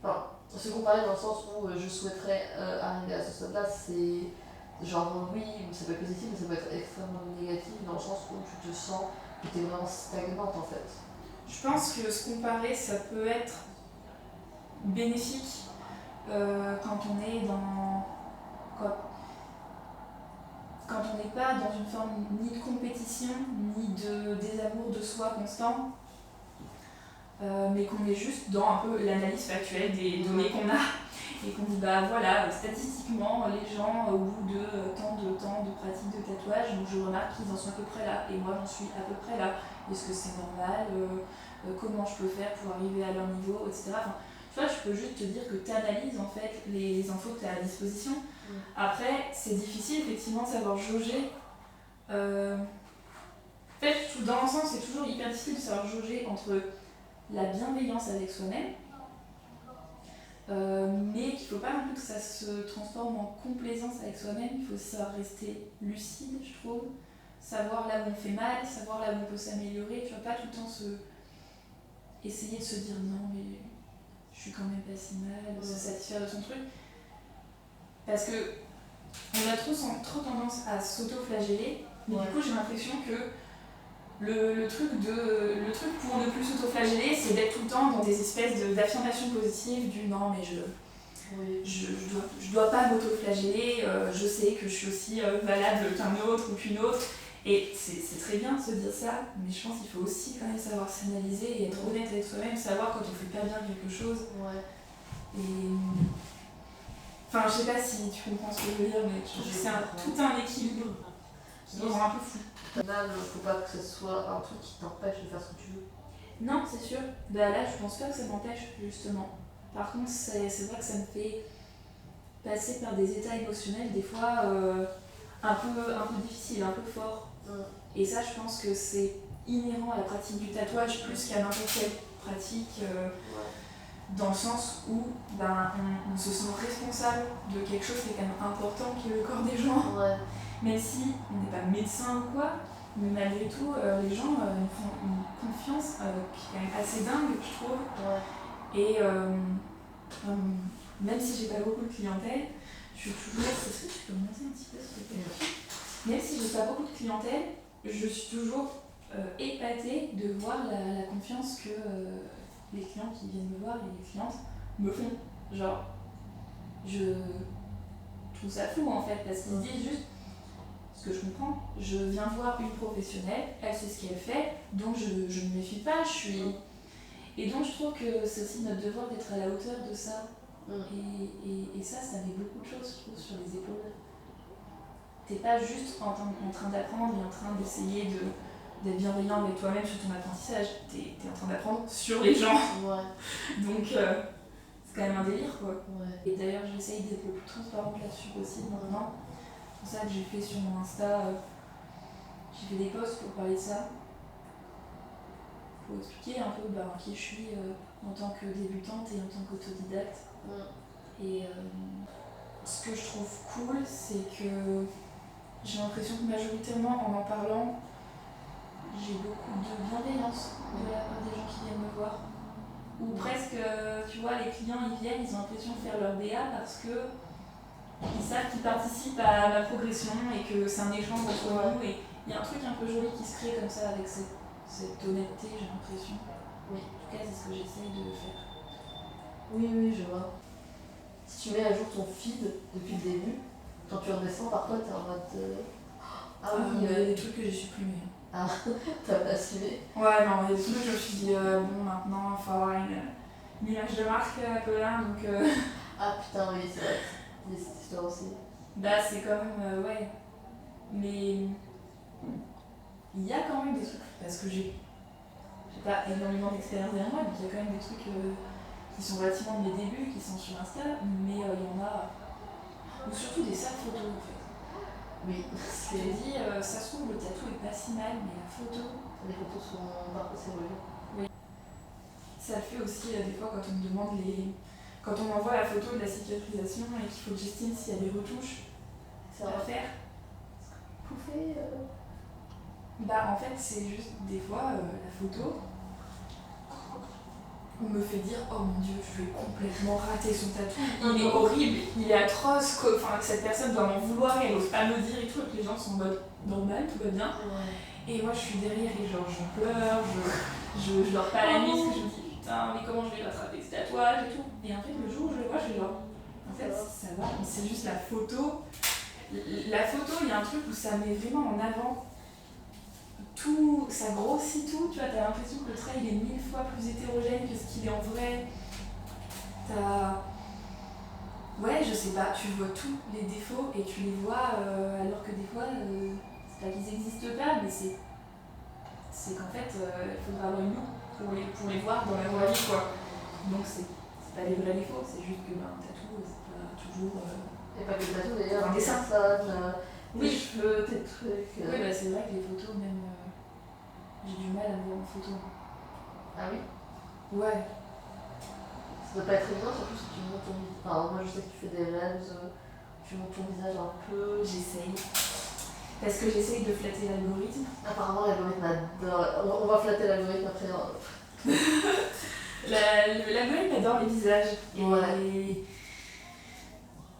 Enfin, se comparer dans le sens où je souhaiterais arriver à ce stade-là, c'est genre oui, ça peut être positif, mais ça peut être extrêmement négatif dans le sens où tu te sens que tu es vraiment stagnante en fait. Je pense que se comparer, ça peut être bénéfique quand on est quand on n'est pas dans une forme ni de compétition, ni de désamour de soi constant, mais qu'on est juste dans un peu l'analyse factuelle des données qu'on a, et qu'on dit bah voilà, statistiquement les gens au bout de tant de pratique de tatouage, donc je remarque qu'ils en sont à peu près là, et moi j'en suis à peu près là. Est-ce que c'est normal, comment je peux faire pour arriver à leur niveau, etc. Tu vois, je peux juste te dire que tu analyses en fait les infos que tu as à disposition. Après, c'est difficile effectivement de savoir jauger. En fait, dans l'ensemble, c'est toujours hyper difficile de savoir jauger entre la bienveillance avec soi-même, mais qu'il ne faut pas non plus que ça se transforme en complaisance avec soi-même. Il faut savoir rester lucide, je trouve. Savoir là où on fait mal, savoir là où on peut s'améliorer. Tu vas pas tout le temps essayer de se dire non, mais je suis quand même pas si mal, se satisfaire de son truc. Parce que on a trop tendance à s'auto-flageller, mais du coup j'ai l'impression que le truc pour ne plus s'auto-flageller, c'est d'être tout le temps dans des espèces d'affirmations positives du non mais je dois pas m'auto-flageller, je sais que je suis aussi valable qu'un autre ou qu'une autre. Et c'est très bien de se dire ça, mais je pense qu'il faut aussi quand même savoir s'analyser et être honnête avec soi-même, savoir quand on fait pas bien quelque chose. Et... Enfin, je sais pas si tu comprends ce que je veux dire, mais je trouve que c'est tout un équilibre qui rend un peu fou. Au final, faut pas que ce soit un truc qui t'empêche de faire ce que tu veux. Non, c'est sûr. Bah là, je pense pas que ça m'empêche, justement. Par contre, c'est vrai que ça me fait passer par des états émotionnels, des fois un peu difficiles, un peu forts. Et ça, je pense que c'est inhérent à la pratique du tatouage plus qu'à n'importe quelle pratique, dans le sens où on se sent responsable de quelque chose qui est quand même important, qui est le corps des gens. Même si on n'est pas médecin ou quoi, mais malgré tout, les gens nous font une confiance qui est quand même assez dingue, je trouve. Et même si j'ai pas beaucoup de clientèle, je suis toujours... Est-ce que tu peux monter un petit peu s'il te plaît ? Même si j'ai pas beaucoup de clientèle, je suis toujours épatée de voir la confiance que les clients qui viennent me voir et les clientes me font. Genre, je trouve ça fou en fait, parce qu'ils se disent juste, ce que je comprends, je viens voir une professionnelle, elle sait ce qu'elle fait, donc je ne me méfie pas, je suis... Et donc je trouve que c'est aussi notre devoir d'être à la hauteur de ça. Et ça met beaucoup de choses, je trouve, sur les épaules. T'es pas juste en train d'apprendre et en train d'essayer d'être bienveillant avec toi-même sur ton apprentissage. T'es en train d'apprendre sur les gens. Donc c'est quand même un délire, quoi. Et d'ailleurs, j'essaye d'être le plus transparente là-dessus possible maintenant. C'est pour ça que j'ai fait sur mon Insta, j'ai fait des posts pour parler de ça. Pour expliquer un peu qui je suis en tant que débutante et en tant qu'autodidacte. Et ce que je trouve cool, c'est que j'ai l'impression que majoritairement en parlant, j'ai beaucoup de bienveillance de la part des gens qui viennent me voir. Ou presque, tu vois, les clients ils viennent, ils ont l'impression de faire leur BA parce que ils savent qu'ils participent à ma progression et que c'est un échange entre nous. Et il y a un truc un peu joli qui se crée comme ça avec cette honnêteté, j'ai l'impression. En tout cas, c'est ce que j'essaye de faire. Oui, je vois. Si tu mets à jour ton feed depuis le début, quand tu redescends, parfois t'es en mode... il y a des trucs que j'ai supprimés. Ah, t'as pas suivi. Ouais, non, il y a des trucs que je me suis dit, bon, maintenant, il faut avoir une image de marque un peu là, donc... Ah putain, oui, c'est vrai. Cette histoire aussi. Bah, c'est quand même... ouais. Mais... Il y a quand même des trucs, parce que j'ai pas énormément d'expérience derrière moi, donc il y a quand même des trucs qui sont relativement de mes débuts, qui sont sur Insta, mais il y en a... Ou surtout des sacs photos, en fait. Oui, j'ai dit, ça se trouve, le tatou est pas si mal, mais la photo... Les photos sont pas possibles. Oui. Ça fait aussi, des fois, quand on me demande les... Quand on m'envoie la photo de la cicatrisation et qu'il faut que j'estime s'il y a des retouches à faire. Pouffer Bah, en fait, c'est juste, des fois, la photo... On me fait dire, oh mon dieu, je vais complètement rater son tatou, il est horrible, il est atroce, enfin, cette personne doit m'en vouloir, elle n'ose pas me dire et tout, et que les gens sont en mode normal, tout va bien. Et moi je suis derrière et genre je pleure, je dors pas la nuit parce que je me dis putain, mais comment je vais rattraper ce tatouage et tout. Et en fait, le jour où je le vois, je suis genre, en fait, ça va, mais c'est juste la photo. La photo, il y a un truc où ça met vraiment en avant. Tout, ça grossit tout, tu vois, t'as l'impression que le trait il est 1000 fois plus hétérogène que ce qu'il est en vrai. Ouais, je sais pas, tu vois tous les défauts et tu les vois alors que des fois, c'est pas qu'ils existent pas, mais c'est qu'en fait, il faudra avoir une loupe pour les voir dans la vraie vie, quoi. Donc c'est pas des vrais défauts, c'est juste que un tatou, c'est pas toujours... Et pas que le tatou d'ailleurs, un dessin. Tes cheveux, tes trucs... Oui, bah c'est vrai que les photos, même... j'ai du mal à me voir en photo. Ah oui? Ouais. Ça doit pas être évident, surtout si tu montes ton visage. Enfin, moi je sais que tu fais des rêves, tu montes ton visage un peu. J'essaye. Parce que j'essaye de flatter l'algorithme. Apparemment l'algorithme adore. On va flatter l'algorithme après. L'algorithme adore les visages. Ouais.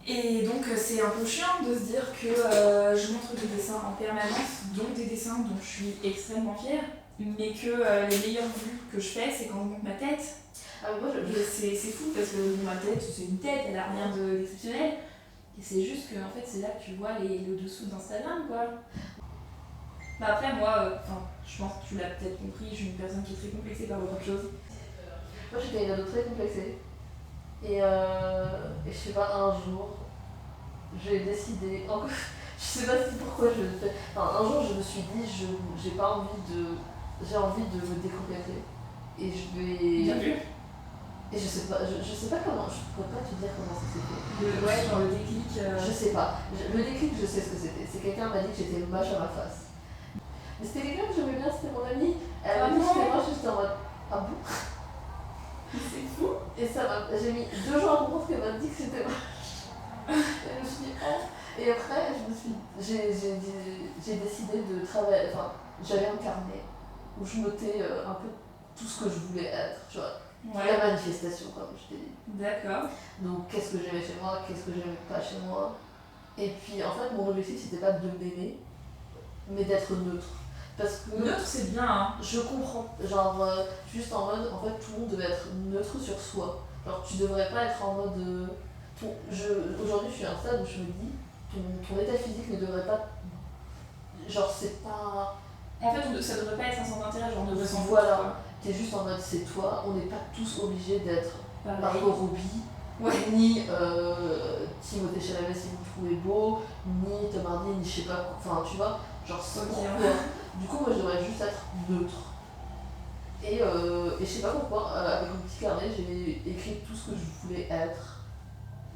Et donc c'est un peu chiant de se dire que je montre des dessins en permanence, donc des dessins dont je suis extrêmement fière, mais que les meilleures vues que je fais, c'est quand je monte ma tête. Ah, mais moi, C'est fou parce que ma tête, c'est une tête, elle a rien d'exceptionnel. Et c'est juste que en fait, c'est là que tu vois le dessous d'Instagram, quoi. Bah après, moi, je pense que tu l'as peut-être compris, je suis une personne qui est très complexée par beaucoup de choses. moi j'étais une ado très complexée. Et je sais pas, un jour, j'ai décidé, encore, je sais pas si pourquoi je le fais, enfin, un jour je me suis dit, j'ai envie de me décomplexer. Et je vais... Bien vu. Et je sais pas comment, je pourrais pas te dire comment ça s'est fait. Ouais, genre le déclic. Je sais pas. Le déclic, je sais ce que c'était. C'est quelqu'un m'a dit que j'étais moche à ma face. Mais c'était quelqu'un que j'aimais bien, c'était mon amie. Elle m'a dit que j'étais moche, j'étais en mode, ah bon? C'est fou. Et j'ai mis 2 jours à comprendre qu'elle m'a dit que c'était moche. Et je me suis dit, oh. Et après, j'ai décidé de travailler, enfin, j'avais un carnet où je notais un peu tout ce que je voulais être, tu vois. La manifestation, comme je t'ai dit. D'accord. Donc, qu'est-ce que j'aimais chez moi, qu'est-ce que j'aimais pas chez moi. Et puis, en fait, mon objectif, c'était pas de m'aimer, mais d'être neutre. Parce que Neutre, c'est bien, hein. je comprends, genre, juste en mode, en fait, tout le monde devait être neutre sur soi. Genre, tu devrais pas être en mode. Aujourd'hui, je suis à un stade où je me dis, ton état physique ne devrait pas. Genre, c'est pas. En fait, ça devrait pas être un centre d'intérêt, genre de s'en Voilà, t'es juste en mode, c'est toi, on n'est pas tous obligés d'être Margot Robbie, ni Timothée Chalamet si vous le trouvez beau, ni Tom Hardy, ni je sais pas quoi, enfin, tu vois, genre, c'est pourquoi. Du coup, moi, je devrais juste être neutre. Et je sais pas pourquoi, avec mon petit carnet, j'ai écrit tout ce que je voulais être.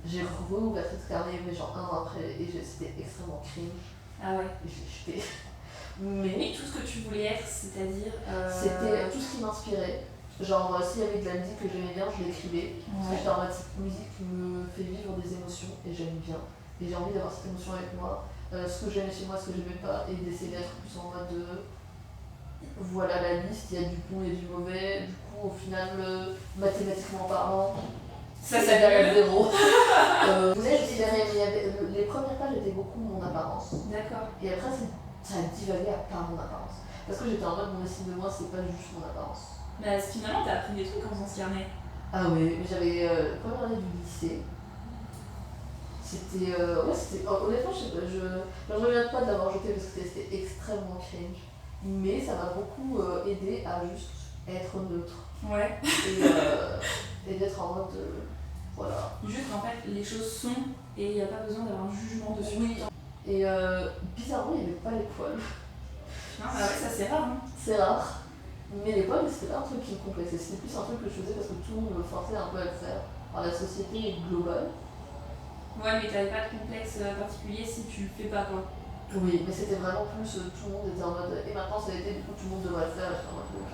J'ai rouvert ce carnet, mais genre 1 an après, et c'était extrêmement cringe. Ah ouais. Et je l'ai jeté. Mais tout ce que tu voulais être, c'est-à-dire C'était tout ce qui m'inspirait. Genre, s'il y avait de la musique que j'aimais bien, je l'écrivais. Parce que j'étais en mode, cette musique me fait vivre des émotions, et j'aime bien. Et j'ai envie d'avoir cette émotion avec moi. Ce que j'aimais chez moi, ce que j'aimais pas, et d'essayer d'être plus en mode de. Voilà la liste, il y a du bon et du mauvais. Du coup, au final, mathématiquement parlant, ça égale à 0. Vous êtes libéré, mais les premières pages étaient beaucoup mon apparence. D'accord. Et après, ça a divagué à part mon apparence. Parce que j'étais en mode, mon estime de moi, c'est pas juste mon apparence. Mais finalement, t'as appris des trucs en faisant ce carnet. Ah oui, j'avais première année du lycée. C'était. Honnêtement, je regrette pas de l'avoir jeté parce que c'était extrêmement cringe. Mais ça m'a beaucoup aidé à juste être neutre. Ouais. Et d'être en mode. Voilà. Juste en fait, les choses sont et il n'y a pas besoin d'avoir un jugement dessus. Oui. Et bizarrement, il n'y avait pas les poils. Ah ouais, ça c'est rare. Hein. C'est rare. Mais les poils, c'était pas un truc qui me complexait. C'était plus un truc que je faisais parce que tout le monde me forçait un peu à le faire. Par la société globale. Ouais, mais t'avais pas de complexe particulier si tu le fais pas, quoi. Oui, mais c'était vraiment plus, tout le monde était en mode, et maintenant c'est l'été, du coup tout le monde devrait le faire, en mode, ok.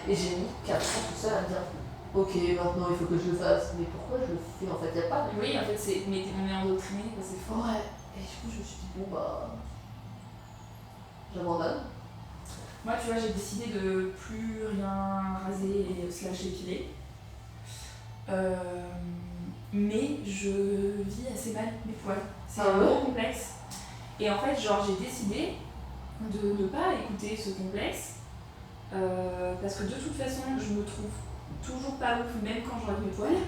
Et j'ai mis 4 ans tout seul à me dire, ok, maintenant il faut que je le fasse, mais pourquoi je le fais en fait, y a pas de... Oui, en fait, on est endoctriné, c'est fort. Ouais, et du coup je me suis dit, bon bah, j'abandonne. Moi, tu vois, j'ai décidé de plus rien raser et slash épiler. Mais je vis assez mal mes poils. C'est un gros complexe. Et en fait, genre, j'ai décidé de ne pas écouter ce complexe parce que de toute façon, je me trouve toujours pas ouf, même quand je rase mes poils.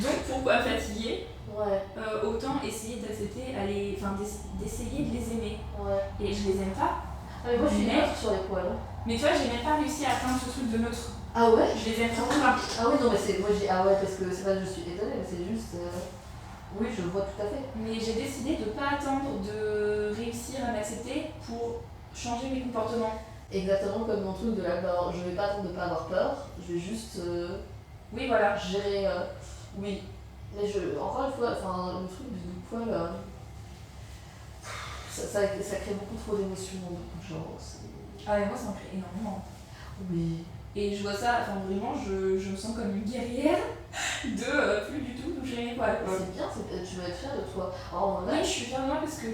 Donc, pourquoi fatiguer? Autant essayer d'accepter, d'essayer de les aimer. Et je les aime pas. Ah, mais moi je suis neutre sur les poils. Mais tu vois, j'ai même pas réussi à atteindre ce truc de neutre. Ah ouais? Je les aime vraiment pas. Ah oui, non, mais moi je dis ah ouais, parce que c'est pas que je suis étonnée, mais c'est juste. Oui, je vois tout à fait. Mais j'ai décidé de pas attendre de réussir à m'accepter pour changer mes comportements. Exactement comme mon truc de la peur. Je vais pas attendre de pas avoir peur, je vais juste. Oui, voilà. Gérer. Oui. Mais encore une fois, le truc du poil. Ça crée beaucoup trop d'émotions dans beaucoup de gens. Ah, mais moi ça m'en crée énormément. Oui. Et je vois ça, vraiment, je me sens comme une guerrière de plus du tout toucher mes poils. C'est bien, tu vas être fière de toi. Oui, je suis fière de moi parce que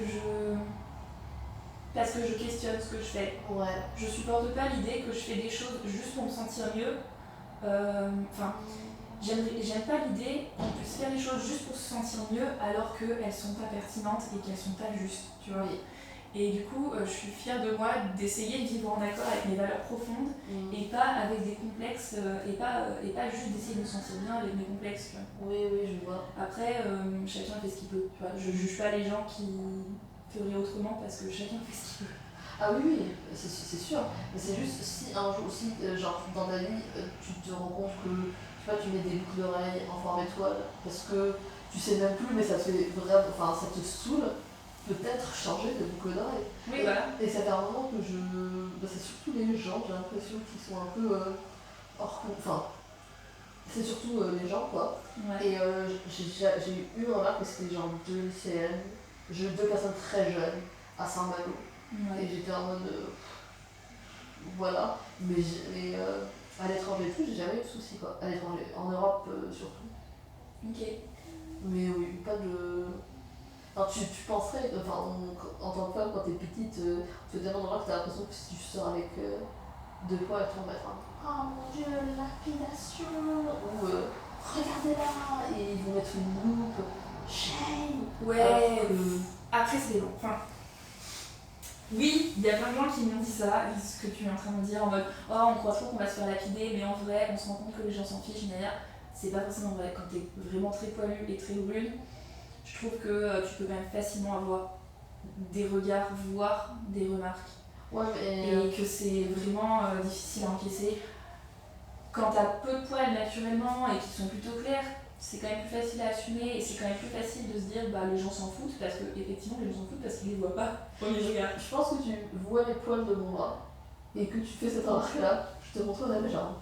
je questionne ce que je fais. Ouais. Je supporte pas l'idée que je fais des choses juste pour me sentir mieux Enfin, j'aime pas l'idée qu'on puisse faire les choses juste pour se sentir mieux alors qu'elles sont pas pertinentes et qu'elles sont pas justes, tu vois. Oui. Et du coup, je suis fière de moi d'essayer de vivre en accord avec mes valeurs profondes et pas avec des complexes et pas juste d'essayer de me sentir bien avec mes complexes, tu vois. Oui, je vois. Après, chacun fait ce qu'il peut, tu vois. Je juge pas les gens qui feraient autrement parce que chacun fait ce qu'il peut. Ah oui, c'est sûr. Mais c'est juste si un jour, si genre dans ta vie, tu te rends compte que tu vois, tu mets des boucles d'oreilles en forme étoile parce que tu sais même plus, mais ça te fait vraiment, enfin ça te saoule, peut-être changer de boucle d'oreilles. Oui, voilà. Et ça fait un moment que c'est surtout les gens, j'ai l'impression, qui sont un peu hors. Enfin, c'est surtout les gens quoi. Ouais. Et j'ai eu une remarque, mais c'était genre deux lycéennes, deux personnes très jeunes à Saint-Malo. Ouais. Et j'étais en mode. Voilà. Mais à l'étranger et tout, j'ai jamais eu de soucis quoi. À l'étranger. En Europe surtout. Ok. Mais oui, pas de. Enfin, tu penserais, enfin, en tant que femme, quand t'es petite, tu te demanderas que t'as l'impression que si tu sors avec deux poids, elles vont mettre un. Oh mon dieu, la lapidation. Ou regardez-la. Et ils vont mettre une loupe. Shame. Ouais. Après, c'est bon. Enfin. Oui, il y a plein de gens qui m'ont dit ça, ce que tu es en train de dire, en mode oh, on croit trop qu'on va se faire lapider, mais en vrai, on se rend compte que les gens s'en fichent, derrière. C'est pas forcément vrai. Quand t'es vraiment très poilu et très brune, je trouve que tu peux quand même facilement avoir des regards, voire des remarques. Ouais, mais. Et que c'est vraiment difficile à encaisser. Quand t'as peu de poils naturellement et qui sont plutôt clairs, c'est quand même plus facile à assumer et c'est quand même plus facile de se dire bah les gens s'en foutent parce que effectivement les gens s'en foutent parce qu'ils les voient pas au premier regard. Je pense que tu vois les poils de mon bras et que tu fais cette remarque-là, je te montre la jambe.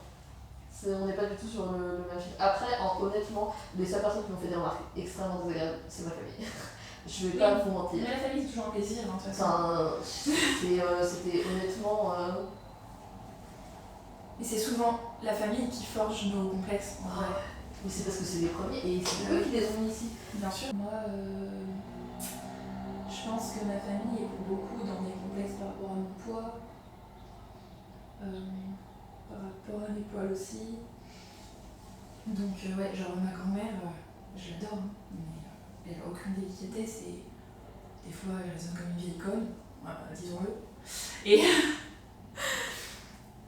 On n'est pas du tout sur le même film. Après, honnêtement, les seules personnes qui m'ont fait des remarques extrêmement désagréables, c'est ma famille. Je vais pas vous mentir. Mais la famille c'est toujours un plaisir, hein, de toute façon. Enfin, c'était honnêtement. Et c'est souvent la famille qui forge nos complexes en vrai. Mais c'est parce que c'est les premiers et c'est eux qui les ont mis ici. Bien sûr. Moi, je pense que ma famille est pour beaucoup dans des complexes par rapport à mon poids, par rapport à mes poils aussi. Donc ouais, genre ma grand-mère, je l'adore, hein, mais elle a aucune délicatesse et des fois elle résonne comme une vieille conne, disons-le.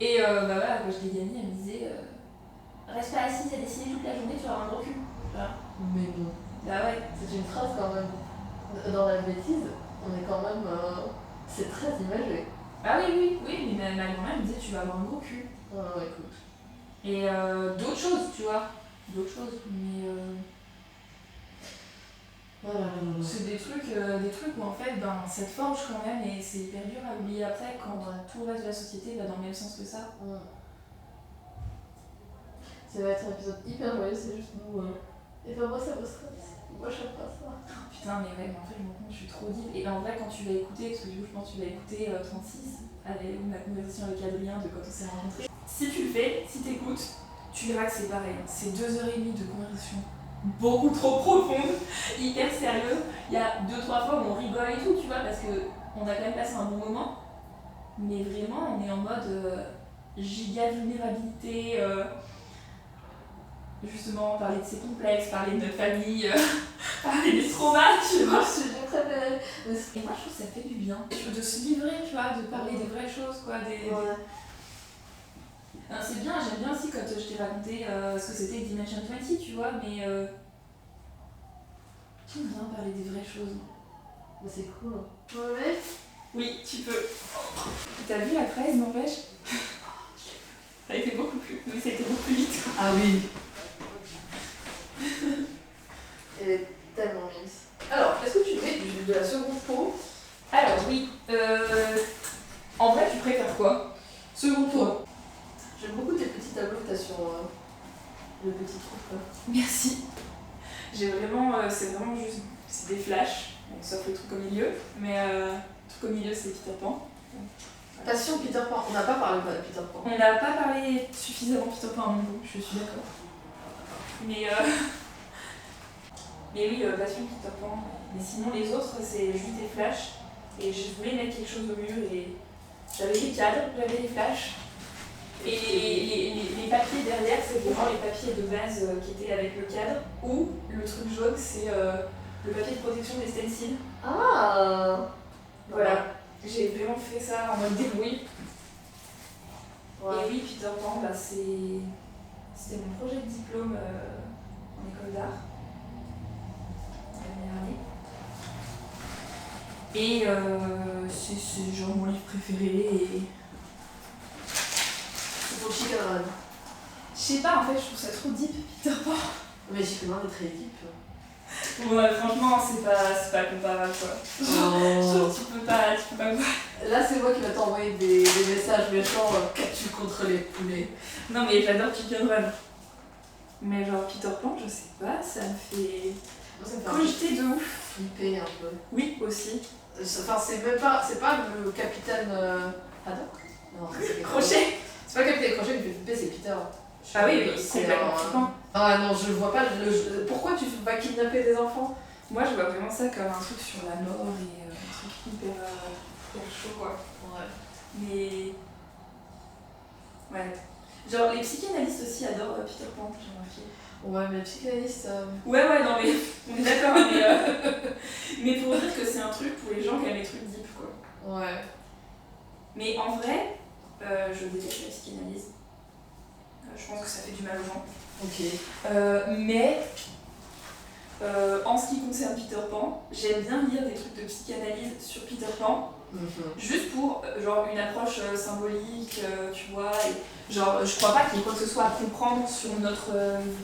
Et bah voilà, quand je l'ai gagnée, elle me disait reste pas assise à dessiner toute la journée, tu vas avoir un gros cul. Voilà. Mais bon. Bah ouais. C'est une phrase quand même. Dans la bêtise, on est quand même. C'est très imagé. Ah oui, mais ma grand-mère me disait tu vas avoir un gros cul. Ouais, écoute. Et d'autres choses, tu vois. D'autres choses, mais c'est des trucs où en fait ben, ça te forge quand même et c'est hyper dur à oublier après quand tout le reste de la société va dans le même sens que ça. Ça va être un épisode hyper joyeux, c'est juste nous. Et ben moi ça me stresse. Moi j'aime pas ça. Oh, putain, mais ouais, mais en fait je me rends compte, je suis trop deep. Et en vrai, quand tu vas écouter, parce que du coup je pense que tu vas écouter 36 avec ma conversation avec Adrien de quand on s'est rencontrés. Si tu le fais, si t'écoutes, tu verras que c'est pareil. C'est 2h30 de conversation beaucoup trop profonde, hyper sérieuse. Il y a 2-3 fois où on rigole et tout, tu vois, parce qu'on a quand même passé un bon moment. Mais vraiment, on est en mode giga vulnérabilité. Justement, parler de ses complexes, parler de notre famille, parler des traumas, tu vois. Sujet très belle. Et moi, je trouve que ça fait du bien. De se livrer, tu vois, de parler des vraies choses, quoi. C'est bien, j'aime bien aussi quand je t'ai raconté ce que c'était Dimension 20, tu vois, mais j'aime bien parler des vraies choses. Mais c'est cool. Ouais. Oui, tu peux. T'as vu la fraise, n'empêche? Ça a été beaucoup plus. Mais ça a été beaucoup plus vite. Ah oui. Elle est tellement mince. Alors, est-ce que tu mets de la seconde peau? Alors, oui. En vrai, tu préfères quoi? Seconde peau. J'aime beaucoup tes petits tableaux que t'as sur le petit truc là. Merci. J'ai vraiment. C'est vraiment juste. C'est des flashs, sauf le truc au milieu. Mais le truc au milieu, c'est Peter Pan. Passion Peter Pan. On n'a pas parlé de Peter Pan. On n'a pas parlé suffisamment Peter Pan à mon goût, je suis d'accord. Mais oui, passion Peter Pan. Mais sinon, les autres, c'est juste des flashs. Et je voulais mettre quelque chose au mur et j'avais des cadres, j'avais des flashs. Et les papiers derrière, c'est vraiment les papiers de base qui étaient avec le cadre. Ou le truc jaune, c'est le papier de protection des stencils. Ah. Voilà. J'ai vraiment fait ça en mode débrouille. Ouais. Et oui, Peter Pan, c'était mon projet de diplôme en école d'art. La dernière année. Et c'est genre mon livre préféré. Et... C'est ton chic à je sais pas, en fait, je trouve ça trop deep, Peter Pan. Mais chic à est très deep. Ouais, franchement, c'est pas comparable quoi. Genre, tu peux pas voir. Là, c'est moi qui vais t'envoyer des messages méchants. Qu'as-tu contre les poulets? Non, mais j'adore Chicken Run. Mais genre, Peter Pan, je sais pas, ça me fait cogiter de ouf. Flipper un peu. Oui, aussi. Enfin, c'est pas le capitaine. Haddock. Non, c'est Crochet. C'est pas le capitaine Crochet qui me fait flipper, c'est Peter. Ah oui, c'est complètement flippant. Ah non, je vois pas pourquoi tu vas kidnapper des enfants? Moi, je vois vraiment ça comme un truc sur la mort et un truc hyper chaud, quoi. Ouais. Mais... ouais. Genre, les psychanalystes aussi adorent Peter Pan, j'ai remarqué. Ouais, mais les psychanalystes... Ouais, non, mais on est d'accord, mais pour dire que c'est un truc pour les gens qui aiment les trucs deep, quoi. Ouais. Mais en vrai, je déteste la psychanalyse. Je pense que ça fait du mal aux gens. Ok. Mais en ce qui concerne Peter Pan, j'aime bien lire des trucs de psychanalyse sur Peter Pan, juste pour genre une approche symbolique, tu vois. Et, genre, je crois pas qu'il y ait quoi que ce soit à comprendre sur notre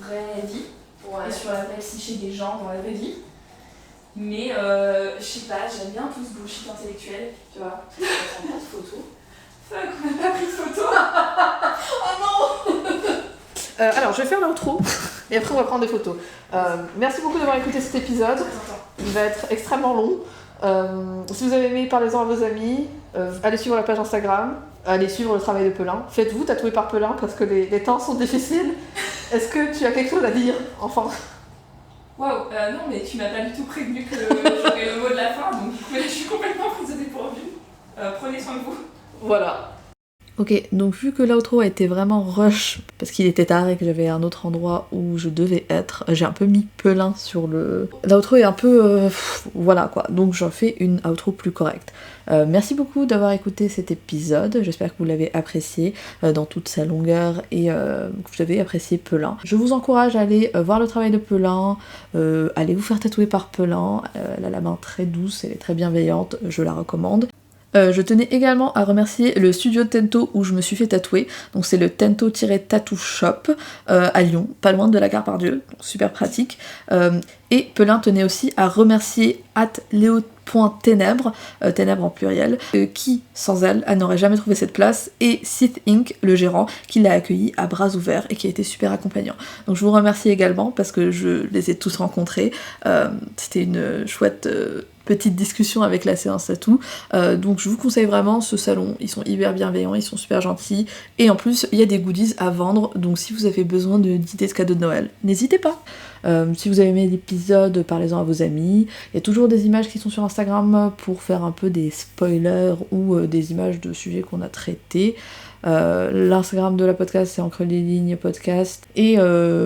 vraie vie et sur la vraie psyché des gens dans la vraie vie. Mais je sais pas, j'aime bien tout ce bullshit intellectuel, tu vois. On prend pas de photos. Fuck, on n'a pas pris de photos. Oh non. Alors, je vais faire l'outro et après on va prendre des photos. Merci beaucoup d'avoir écouté cet épisode. Il va être extrêmement long. Si vous avez aimé, parlez-en à vos amis. Allez suivre la page Instagram. Allez suivre le travail de Pelin. Faites-vous tatouer par Pelin parce que les temps sont difficiles. Est-ce que tu as quelque chose à dire, enfin? Waouh, non, mais tu m'as pas du tout prévenu que j'aurais le mot de la fin, donc je suis complètement prise de dépourvu. Prenez soin de vous. Voilà. Ok, donc vu que l'outro a été vraiment rush, parce qu'il était tard et que j'avais un autre endroit où je devais être, j'ai un peu mis Pelin sur le... L'outro est un peu... voilà quoi, donc j'en fais une outro plus correcte. Merci beaucoup d'avoir écouté cet épisode, j'espère que vous l'avez apprécié dans toute sa longueur et que vous avez apprécié Pelin. Je vous encourage à aller voir le travail de Pelin, allez vous faire tatouer par Pelin, elle a la main très douce, elle est très bienveillante, je la recommande. Je tenais également à remercier le studio Tento où je me suis fait tatouer, donc c'est le Tento-Tattoo Shop à Lyon, pas loin de la gare Pardieu, donc super pratique. Et Pelin tenait aussi à remercier @leo.ténèbres, ténèbres en pluriel, qui, sans elle n'aurait jamais trouvé cette place, et Sith Inc., le gérant, qui l'a accueilli à bras ouverts et qui a été super accompagnant. Donc je vous remercie également parce que je les ai tous rencontrés, c'était une chouette... petite discussion avec la séance tatou, donc je vous conseille vraiment ce salon, ils sont hyper bienveillants, ils sont super gentils, et en plus il y a des goodies à vendre, donc si vous avez besoin d'idées de cadeaux de Noël, n'hésitez pas. Si vous avez aimé l'épisode, parlez-en à vos amis, il y a toujours des images qui sont sur Instagram pour faire un peu des spoilers ou des images de sujets qu'on a traités. L'Instagram de la podcast c'est Entre les lignes podcast, et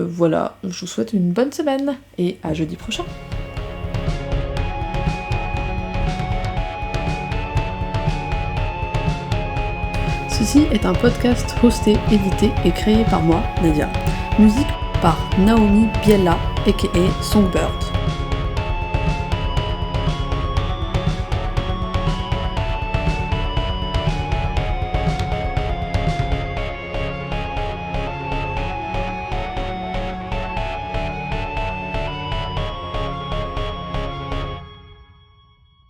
voilà, je vous souhaite une bonne semaine, et à jeudi prochain. Ceci est un podcast hosté, édité et créé par moi, Nadia. Musique par Naomi Biella, aka Songbird.